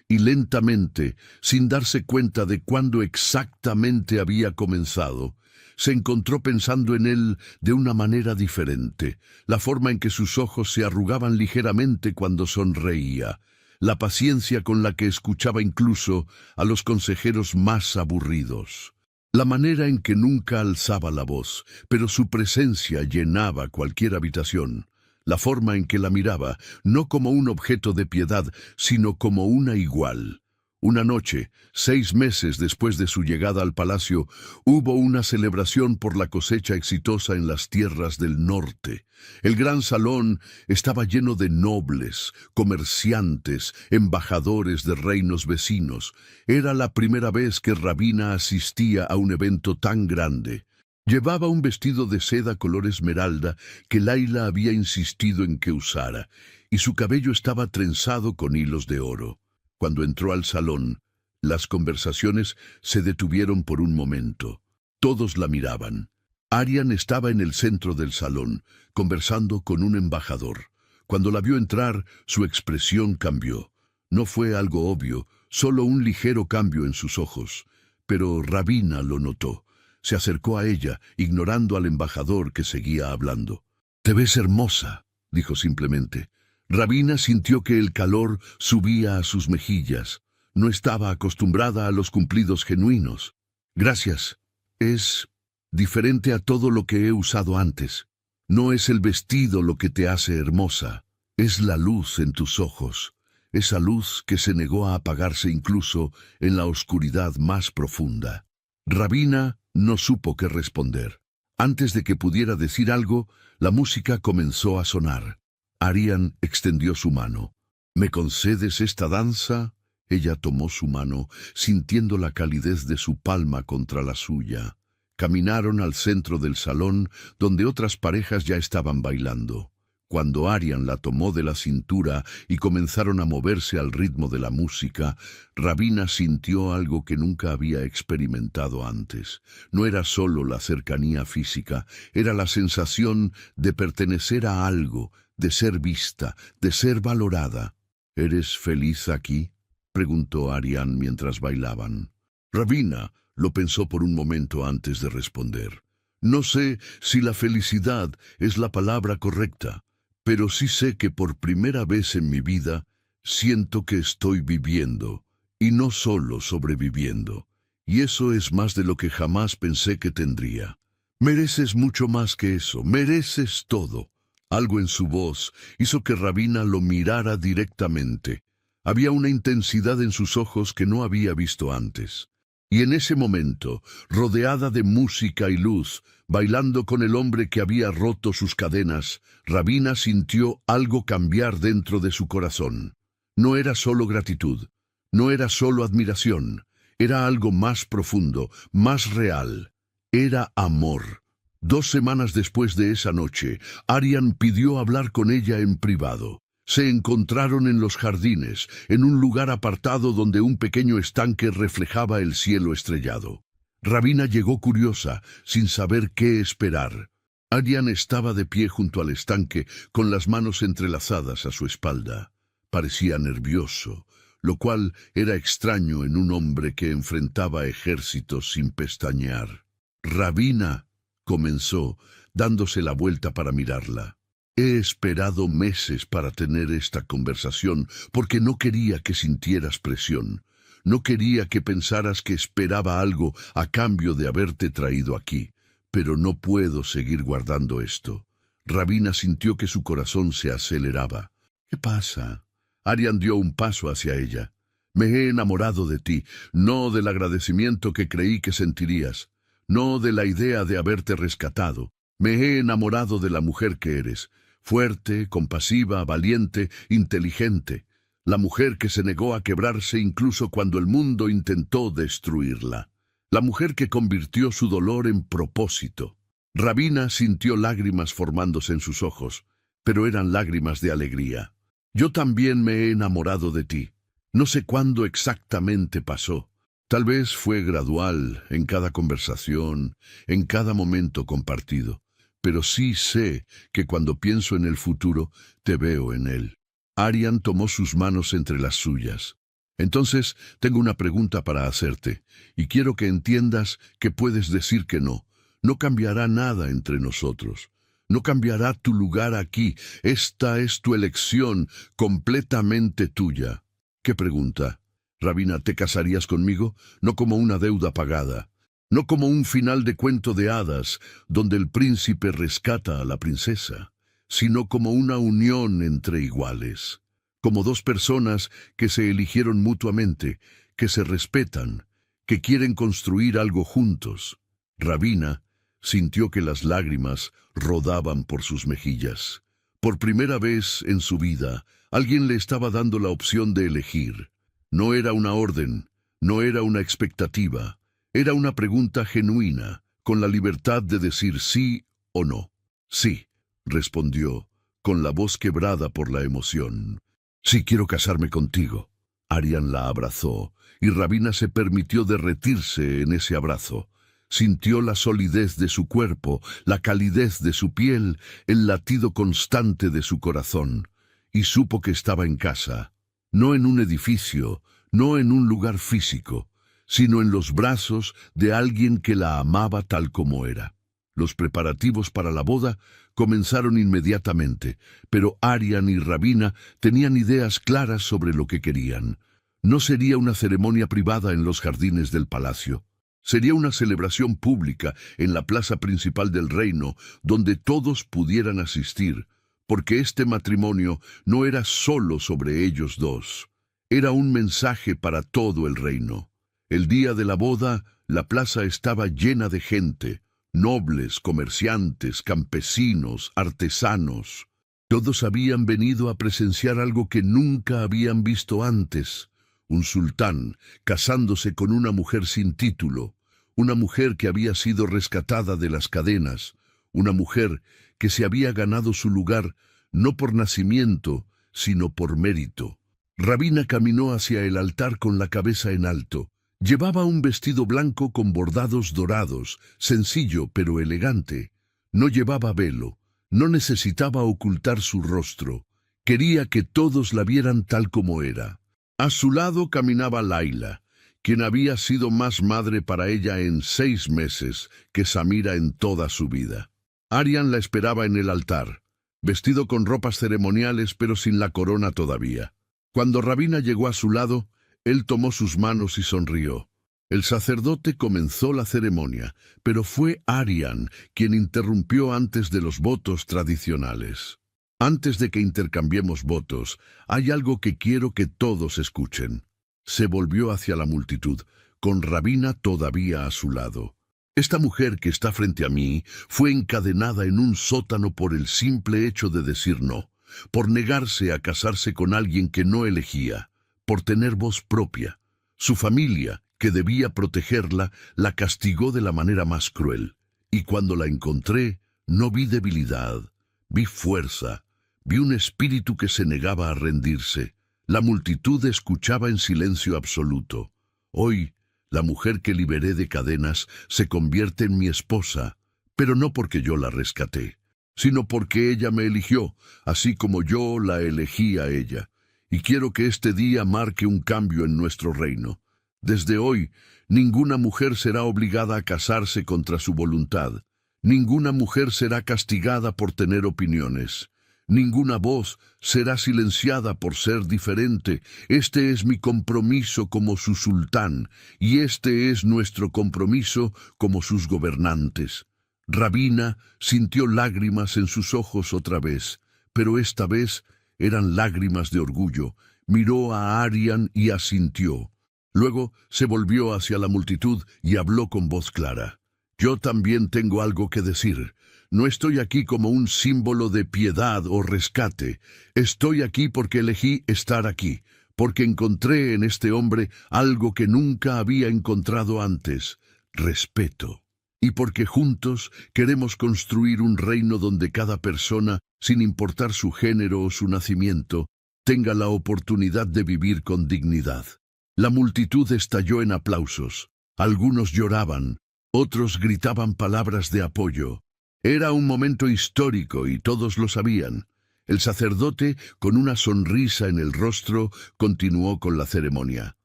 Y lentamente, sin darse cuenta de cuándo exactamente había comenzado, se encontró pensando en él de una manera diferente, la forma en que sus ojos se arrugaban ligeramente cuando sonreía, la paciencia con la que escuchaba incluso a los consejeros más aburridos, la manera en que nunca alzaba la voz, pero su presencia llenaba cualquier habitación, la forma en que la miraba, no como un objeto de piedad, sino como una igual. Una noche, 6 meses después de su llegada al palacio, hubo una celebración por la cosecha exitosa en las tierras del norte. El gran salón estaba lleno de nobles, comerciantes, embajadores de reinos vecinos. Era la primera vez que Rabina asistía a un evento tan grande. Llevaba un vestido de seda color esmeralda que Laila había insistido en que usara, y su cabello estaba trenzado con hilos de oro. Cuando entró al salón, las conversaciones se detuvieron por un momento. Todos la miraban. Aryan estaba en el centro del salón, conversando con un embajador. Cuando la vio entrar, su expresión cambió. No fue algo obvio, solo un ligero cambio en sus ojos. Pero Rabina lo notó. Se acercó a ella, ignorando al embajador que seguía hablando. «Te ves hermosa», dijo simplemente. Rabina sintió que el calor subía a sus mejillas. No estaba acostumbrada a los cumplidos genuinos. «Gracias. Es diferente a todo lo que he usado antes. No es el vestido lo que te hace hermosa. Es la luz en tus ojos. Esa luz que se negó a apagarse incluso en la oscuridad más profunda». Rabina no supo qué responder. Antes de que pudiera decir algo, la música comenzó a sonar. Aryan extendió su mano. «¿Me concedes esta danza?» Ella tomó su mano, sintiendo la calidez de su palma contra la suya. Caminaron al centro del salón, donde otras parejas ya estaban bailando. Cuando Aryan la tomó de la cintura y comenzaron a moverse al ritmo de la música, Rabina sintió algo que nunca había experimentado antes. No era solo la cercanía física, era la sensación de pertenecer a algo, de ser vista, de ser valorada. ¿Eres feliz aquí?, preguntó Arian mientras bailaban. Rabina lo pensó por un momento antes de responder. No sé si la felicidad es la palabra correcta, pero sí sé que por primera vez en mi vida siento que estoy viviendo, y no solo sobreviviendo. Y eso es más de lo que jamás pensé que tendría. Mereces mucho más que eso, mereces todo. Algo en su voz hizo que Rabina lo mirara directamente. Había una intensidad en sus ojos que no había visto antes. Y en ese momento, rodeada de música y luz, bailando con el hombre que había roto sus cadenas, Rabina sintió algo cambiar dentro de su corazón. No era solo gratitud, no era solo admiración, era algo más profundo, más real. Era amor. 2 semanas después de esa noche, Arian pidió hablar con ella en privado. Se encontraron en los jardines, en un lugar apartado donde un pequeño estanque reflejaba el cielo estrellado. Rabina llegó curiosa, sin saber qué esperar. Arian estaba de pie junto al estanque, con las manos entrelazadas a su espalda. Parecía nervioso, lo cual era extraño en un hombre que enfrentaba ejércitos sin pestañear. «Rabina», comenzó, dándose la vuelta para mirarla. «He esperado meses para tener esta conversación porque no quería que sintieras presión. No quería que pensaras que esperaba algo a cambio de haberte traído aquí. Pero no puedo seguir guardando esto». Rabina sintió que su corazón se aceleraba. «¿Qué pasa?». Arian dio un paso hacia ella. «Me he enamorado de ti, no del agradecimiento que creí que sentirías, no de la idea de haberte rescatado. Me he enamorado de la mujer que eres, fuerte, compasiva, valiente, inteligente. La mujer que se negó a quebrarse incluso cuando el mundo intentó destruirla. La mujer que convirtió su dolor en propósito». Rabina sintió lágrimas formándose en sus ojos, pero eran lágrimas de alegría. «Yo también me he enamorado de ti. No sé cuándo exactamente pasó. Tal vez fue gradual, en cada conversación, en cada momento compartido. Pero sí sé que cuando pienso en el futuro, te veo en él». Arian tomó sus manos entre las suyas. «Entonces, tengo una pregunta para hacerte, y quiero que entiendas que puedes decir que no. No cambiará nada entre nosotros. No cambiará tu lugar aquí. Esta es tu elección, completamente tuya». «¿Qué pregunta?». «Rabina, ¿te casarías conmigo? No como una deuda pagada. No como un final de cuento de hadas, donde el príncipe rescata a la princesa, sino como una unión entre iguales. Como 2 personas que se eligieron mutuamente, que se respetan, que quieren construir algo juntos». Rabina sintió que las lágrimas rodaban por sus mejillas. Por primera vez en su vida, alguien le estaba dando la opción de elegir. No era una orden, no era una expectativa, era una pregunta genuina, con la libertad de decir sí o no. «Sí», respondió, con la voz quebrada por la emoción. «Sí, quiero casarme contigo». Arian la abrazó, y Rabina se permitió derretirse en ese abrazo. Sintió la solidez de su cuerpo, la calidez de su piel, el latido constante de su corazón, y supo que estaba en casa, no en un edificio, no en un lugar físico, sino en los brazos de alguien que la amaba tal como era. Los preparativos para la boda comenzaron inmediatamente, pero Arian y Rabina tenían ideas claras sobre lo que querían. No sería una ceremonia privada en los jardines del palacio. Sería una celebración pública en la plaza principal del reino, donde todos pudieran asistir, porque este matrimonio no era solo sobre ellos dos. Era un mensaje para todo el reino. El día de la boda, la plaza estaba llena de gente, nobles, comerciantes, campesinos, artesanos. Todos habían venido a presenciar algo que nunca habían visto antes. Un sultán casándose con una mujer sin título, una mujer que había sido rescatada de las cadenas, una mujer que se había ganado su lugar no por nacimiento, sino por mérito. Rabina caminó hacia el altar con la cabeza en alto. Llevaba un vestido blanco con bordados dorados, sencillo pero elegante. No llevaba velo, No necesitaba ocultar su rostro. Quería que todos la vieran tal como era. A su lado caminaba Laila, quien había sido más madre para ella en 6 meses que Samira en toda su vida. Aryan la esperaba en el altar, vestido con ropas ceremoniales pero sin la corona todavía. Cuando Rabina llegó a su lado, él tomó sus manos y sonrió. El sacerdote comenzó la ceremonia, pero fue Aryan quien interrumpió antes de los votos tradicionales. Antes de que intercambiemos votos, hay algo que quiero que todos escuchen. Se volvió hacia la multitud, con Rabina todavía a su lado. Esta mujer que está frente a mí fue encadenada en un sótano por el simple hecho de decir no, por negarse a casarse con alguien que no elegía, por tener voz propia. Su familia, que debía protegerla, la castigó de la manera más cruel. Y cuando la encontré, no vi debilidad, vi fuerza, vi un espíritu que se negaba a rendirse. La multitud escuchaba en silencio absoluto. Hoy, la mujer que liberé de cadenas se convierte en mi esposa, pero no porque yo la rescaté, sino porque ella me eligió, así como yo la elegí a ella. Y quiero que este día marque un cambio en nuestro reino. Desde hoy, ninguna mujer será obligada a casarse contra su voluntad. Ninguna mujer será castigada por tener opiniones. Ninguna voz será silenciada por ser diferente. Este es mi compromiso como su sultán, y este es nuestro compromiso como sus gobernantes. Rabina sintió lágrimas en sus ojos otra vez, pero esta vez eran lágrimas de orgullo. Miró a Aryan y asintió. Luego se volvió hacia la multitud y habló con voz clara. Yo también tengo algo que decir. No estoy aquí como un símbolo de piedad o rescate. Estoy aquí porque elegí estar aquí, porque encontré en este hombre algo que nunca había encontrado antes: respeto. Y porque juntos queremos construir un reino donde cada persona, sin importar su género o su nacimiento, tenga la oportunidad de vivir con dignidad. La multitud estalló en aplausos. Algunos lloraban, otros gritaban palabras de apoyo. Era un momento histórico y todos lo sabían. El sacerdote, con una sonrisa en el rostro, continuó con la ceremonia.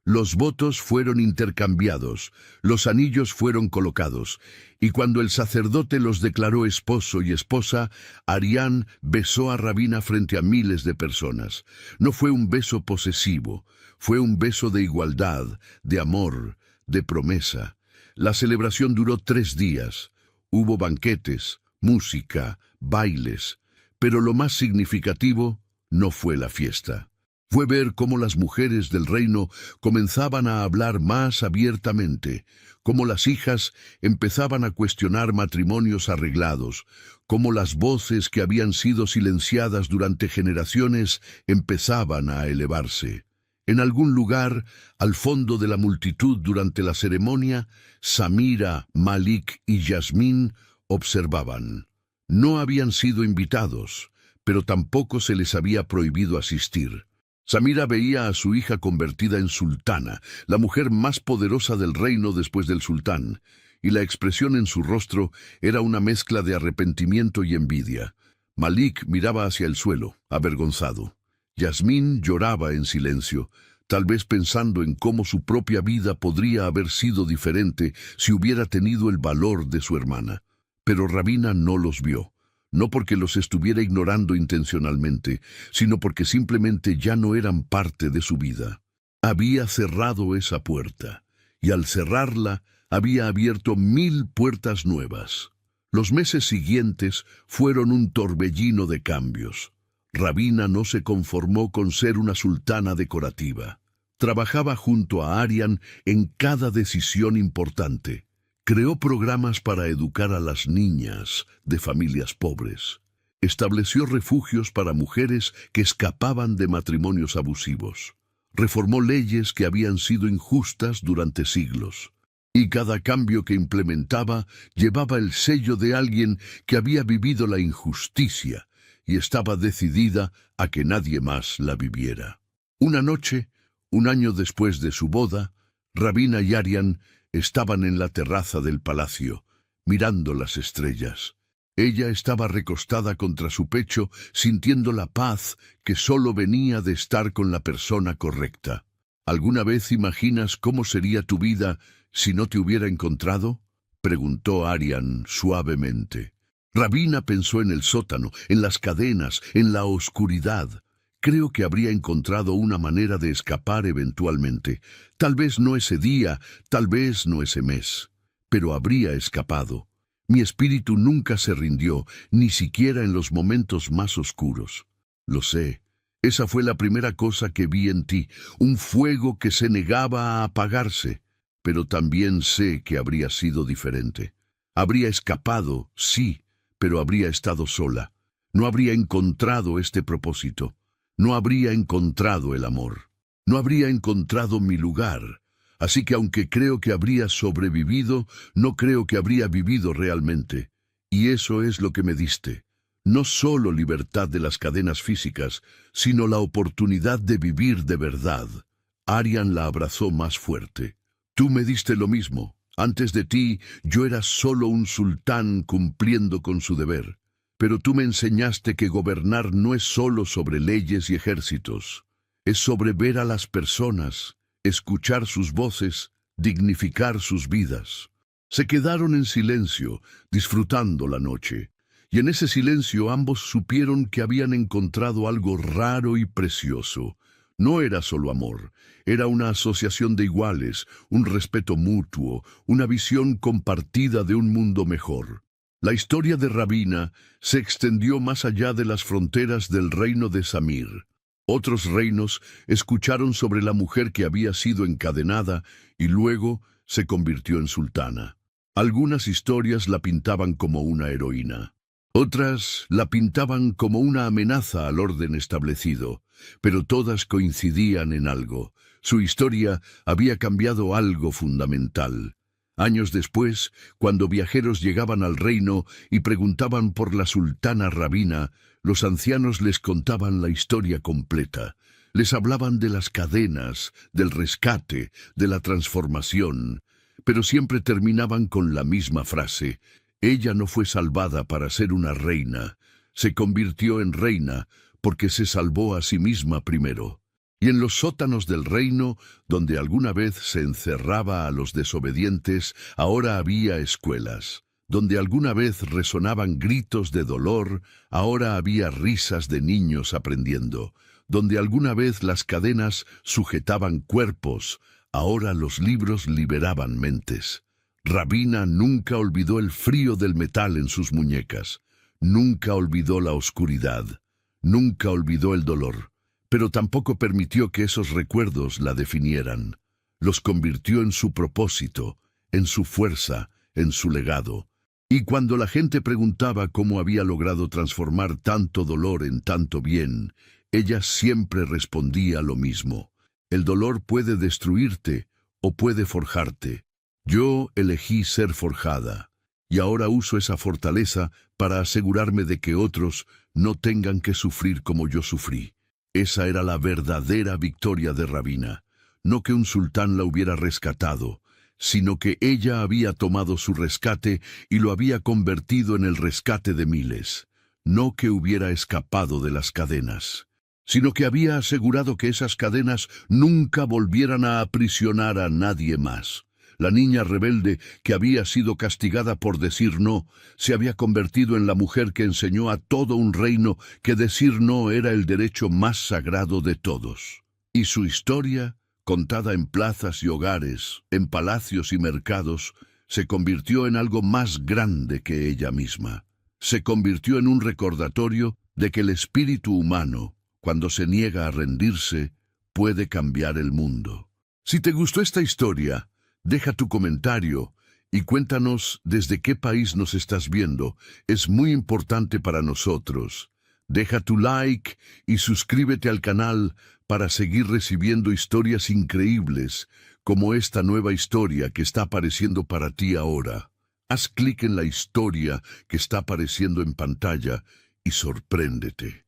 Los votos fueron intercambiados, los anillos fueron colocados, y cuando el sacerdote los declaró esposo y esposa, Aryan besó a Rabina frente a miles de personas. No fue un beso posesivo, fue un beso de igualdad, de amor, de promesa. La celebración duró 3 días. Hubo banquetes, música, bailes, pero lo más significativo no fue la fiesta. Fue ver cómo las mujeres del reino comenzaban a hablar más abiertamente, cómo las hijas empezaban a cuestionar matrimonios arreglados, cómo las voces que habían sido silenciadas durante generaciones empezaban a elevarse. En algún lugar, al fondo de la multitud durante la ceremonia, Samira, Malik y Yasmín observaban. No habían sido invitados, pero tampoco se les había prohibido asistir. Samira veía a su hija convertida en sultana, la mujer más poderosa del reino después del sultán, y la expresión en su rostro era una mezcla de arrepentimiento y envidia. Malik miraba hacia el suelo, avergonzado. Yasmín lloraba en silencio, tal vez pensando en cómo su propia vida podría haber sido diferente si hubiera tenido el valor de su hermana. Pero Rabina no los vio. No porque los estuviera ignorando intencionalmente, sino porque simplemente ya no eran parte de su vida. Había cerrado esa puerta, y al cerrarla, había abierto 1000 puertas nuevas. Los meses siguientes fueron un torbellino de cambios. Rabina no se conformó con ser una sultana decorativa. Trabajaba junto a Aryan en cada decisión importante. Creó programas para educar a las niñas de familias pobres. Estableció refugios para mujeres que escapaban de matrimonios abusivos. Reformó leyes que habían sido injustas durante siglos. Y cada cambio que implementaba llevaba el sello de alguien que había vivido la injusticia y estaba decidida a que nadie más la viviera. Una noche, un año después de su boda, Rabina y Aryan estaban en la terraza del palacio, mirando las estrellas. Ella estaba recostada contra su pecho, sintiendo la paz que solo venía de estar con la persona correcta. ¿Alguna vez imaginas cómo sería tu vida si no te hubiera encontrado?, preguntó Arian suavemente. Rabina pensó en el sótano, en las cadenas, en la oscuridad. Creo que habría encontrado una manera de escapar eventualmente. Tal vez no ese día, tal vez no ese mes, pero habría escapado. Mi espíritu nunca se rindió, ni siquiera en los momentos más oscuros. Lo sé. Esa fue la primera cosa que vi en ti, un fuego que se negaba a apagarse. Pero también sé que habría sido diferente. Habría escapado, sí, pero habría estado sola. No habría encontrado este propósito. No habría encontrado el amor. No habría encontrado mi lugar. Así que aunque creo que habría sobrevivido, no creo que habría vivido realmente. Y eso es lo que me diste. No solo libertad de las cadenas físicas, sino la oportunidad de vivir de verdad. Arian la abrazó más fuerte. Tú me diste lo mismo. Antes de ti, yo era solo un sultán cumpliendo con su deber. Pero tú me enseñaste que gobernar no es solo sobre leyes y ejércitos. Es sobre ver a las personas, escuchar sus voces, dignificar sus vidas. Se quedaron en silencio, disfrutando la noche. Y en ese silencio ambos supieron que habían encontrado algo raro y precioso. No era solo amor, era una asociación de iguales, un respeto mutuo, una visión compartida de un mundo mejor. La historia de Rabina se extendió más allá de las fronteras del reino de Samir. Otros reinos escucharon sobre la mujer que había sido encadenada y luego se convirtió en sultana. Algunas historias la pintaban como una heroína. Otras la pintaban como una amenaza al orden establecido, pero todas coincidían en algo. Su historia había cambiado algo fundamental. Años después, cuando viajeros llegaban al reino y preguntaban por la sultana Rabina, los ancianos les contaban la historia completa. Les hablaban de las cadenas, del rescate, de la transformación, pero siempre terminaban con la misma frase: ella no fue salvada para ser una reina, se convirtió en reina porque se salvó a sí misma primero. Y en los sótanos del reino, donde alguna vez se encerraba a los desobedientes, ahora había escuelas. Donde alguna vez resonaban gritos de dolor, ahora había risas de niños aprendiendo. Donde alguna vez las cadenas sujetaban cuerpos, ahora los libros liberaban mentes. Rabina nunca olvidó el frío del metal en sus muñecas. Nunca olvidó la oscuridad. Nunca olvidó el dolor. Pero tampoco permitió que esos recuerdos la definieran. Los convirtió en su propósito, en su fuerza, en su legado. Y cuando la gente preguntaba cómo había logrado transformar tanto dolor en tanto bien, ella siempre respondía lo mismo: el dolor puede destruirte o puede forjarte. Yo elegí ser forjada, y ahora uso esa fortaleza para asegurarme de que otros no tengan que sufrir como yo sufrí. Esa era la verdadera victoria de Rabina. No que un sultán la hubiera rescatado, sino que ella había tomado su rescate y lo había convertido en el rescate de miles. No que hubiera escapado de las cadenas, sino que había asegurado que esas cadenas nunca volvieran a aprisionar a nadie más. La niña rebelde, que había sido castigada por decir no, se había convertido en la mujer que enseñó a todo un reino que decir no era el derecho más sagrado de todos. Y su historia, contada en plazas y hogares, en palacios y mercados, se convirtió en algo más grande que ella misma. Se convirtió en un recordatorio de que el espíritu humano, cuando se niega a rendirse, puede cambiar el mundo. Si te gustó esta historia, deja tu comentario y cuéntanos desde qué país nos estás viendo. Es muy importante para nosotros. Deja tu like y suscríbete al canal para seguir recibiendo historias increíbles como esta nueva historia que está apareciendo para ti ahora. Haz clic en la historia que está apareciendo en pantalla y sorpréndete.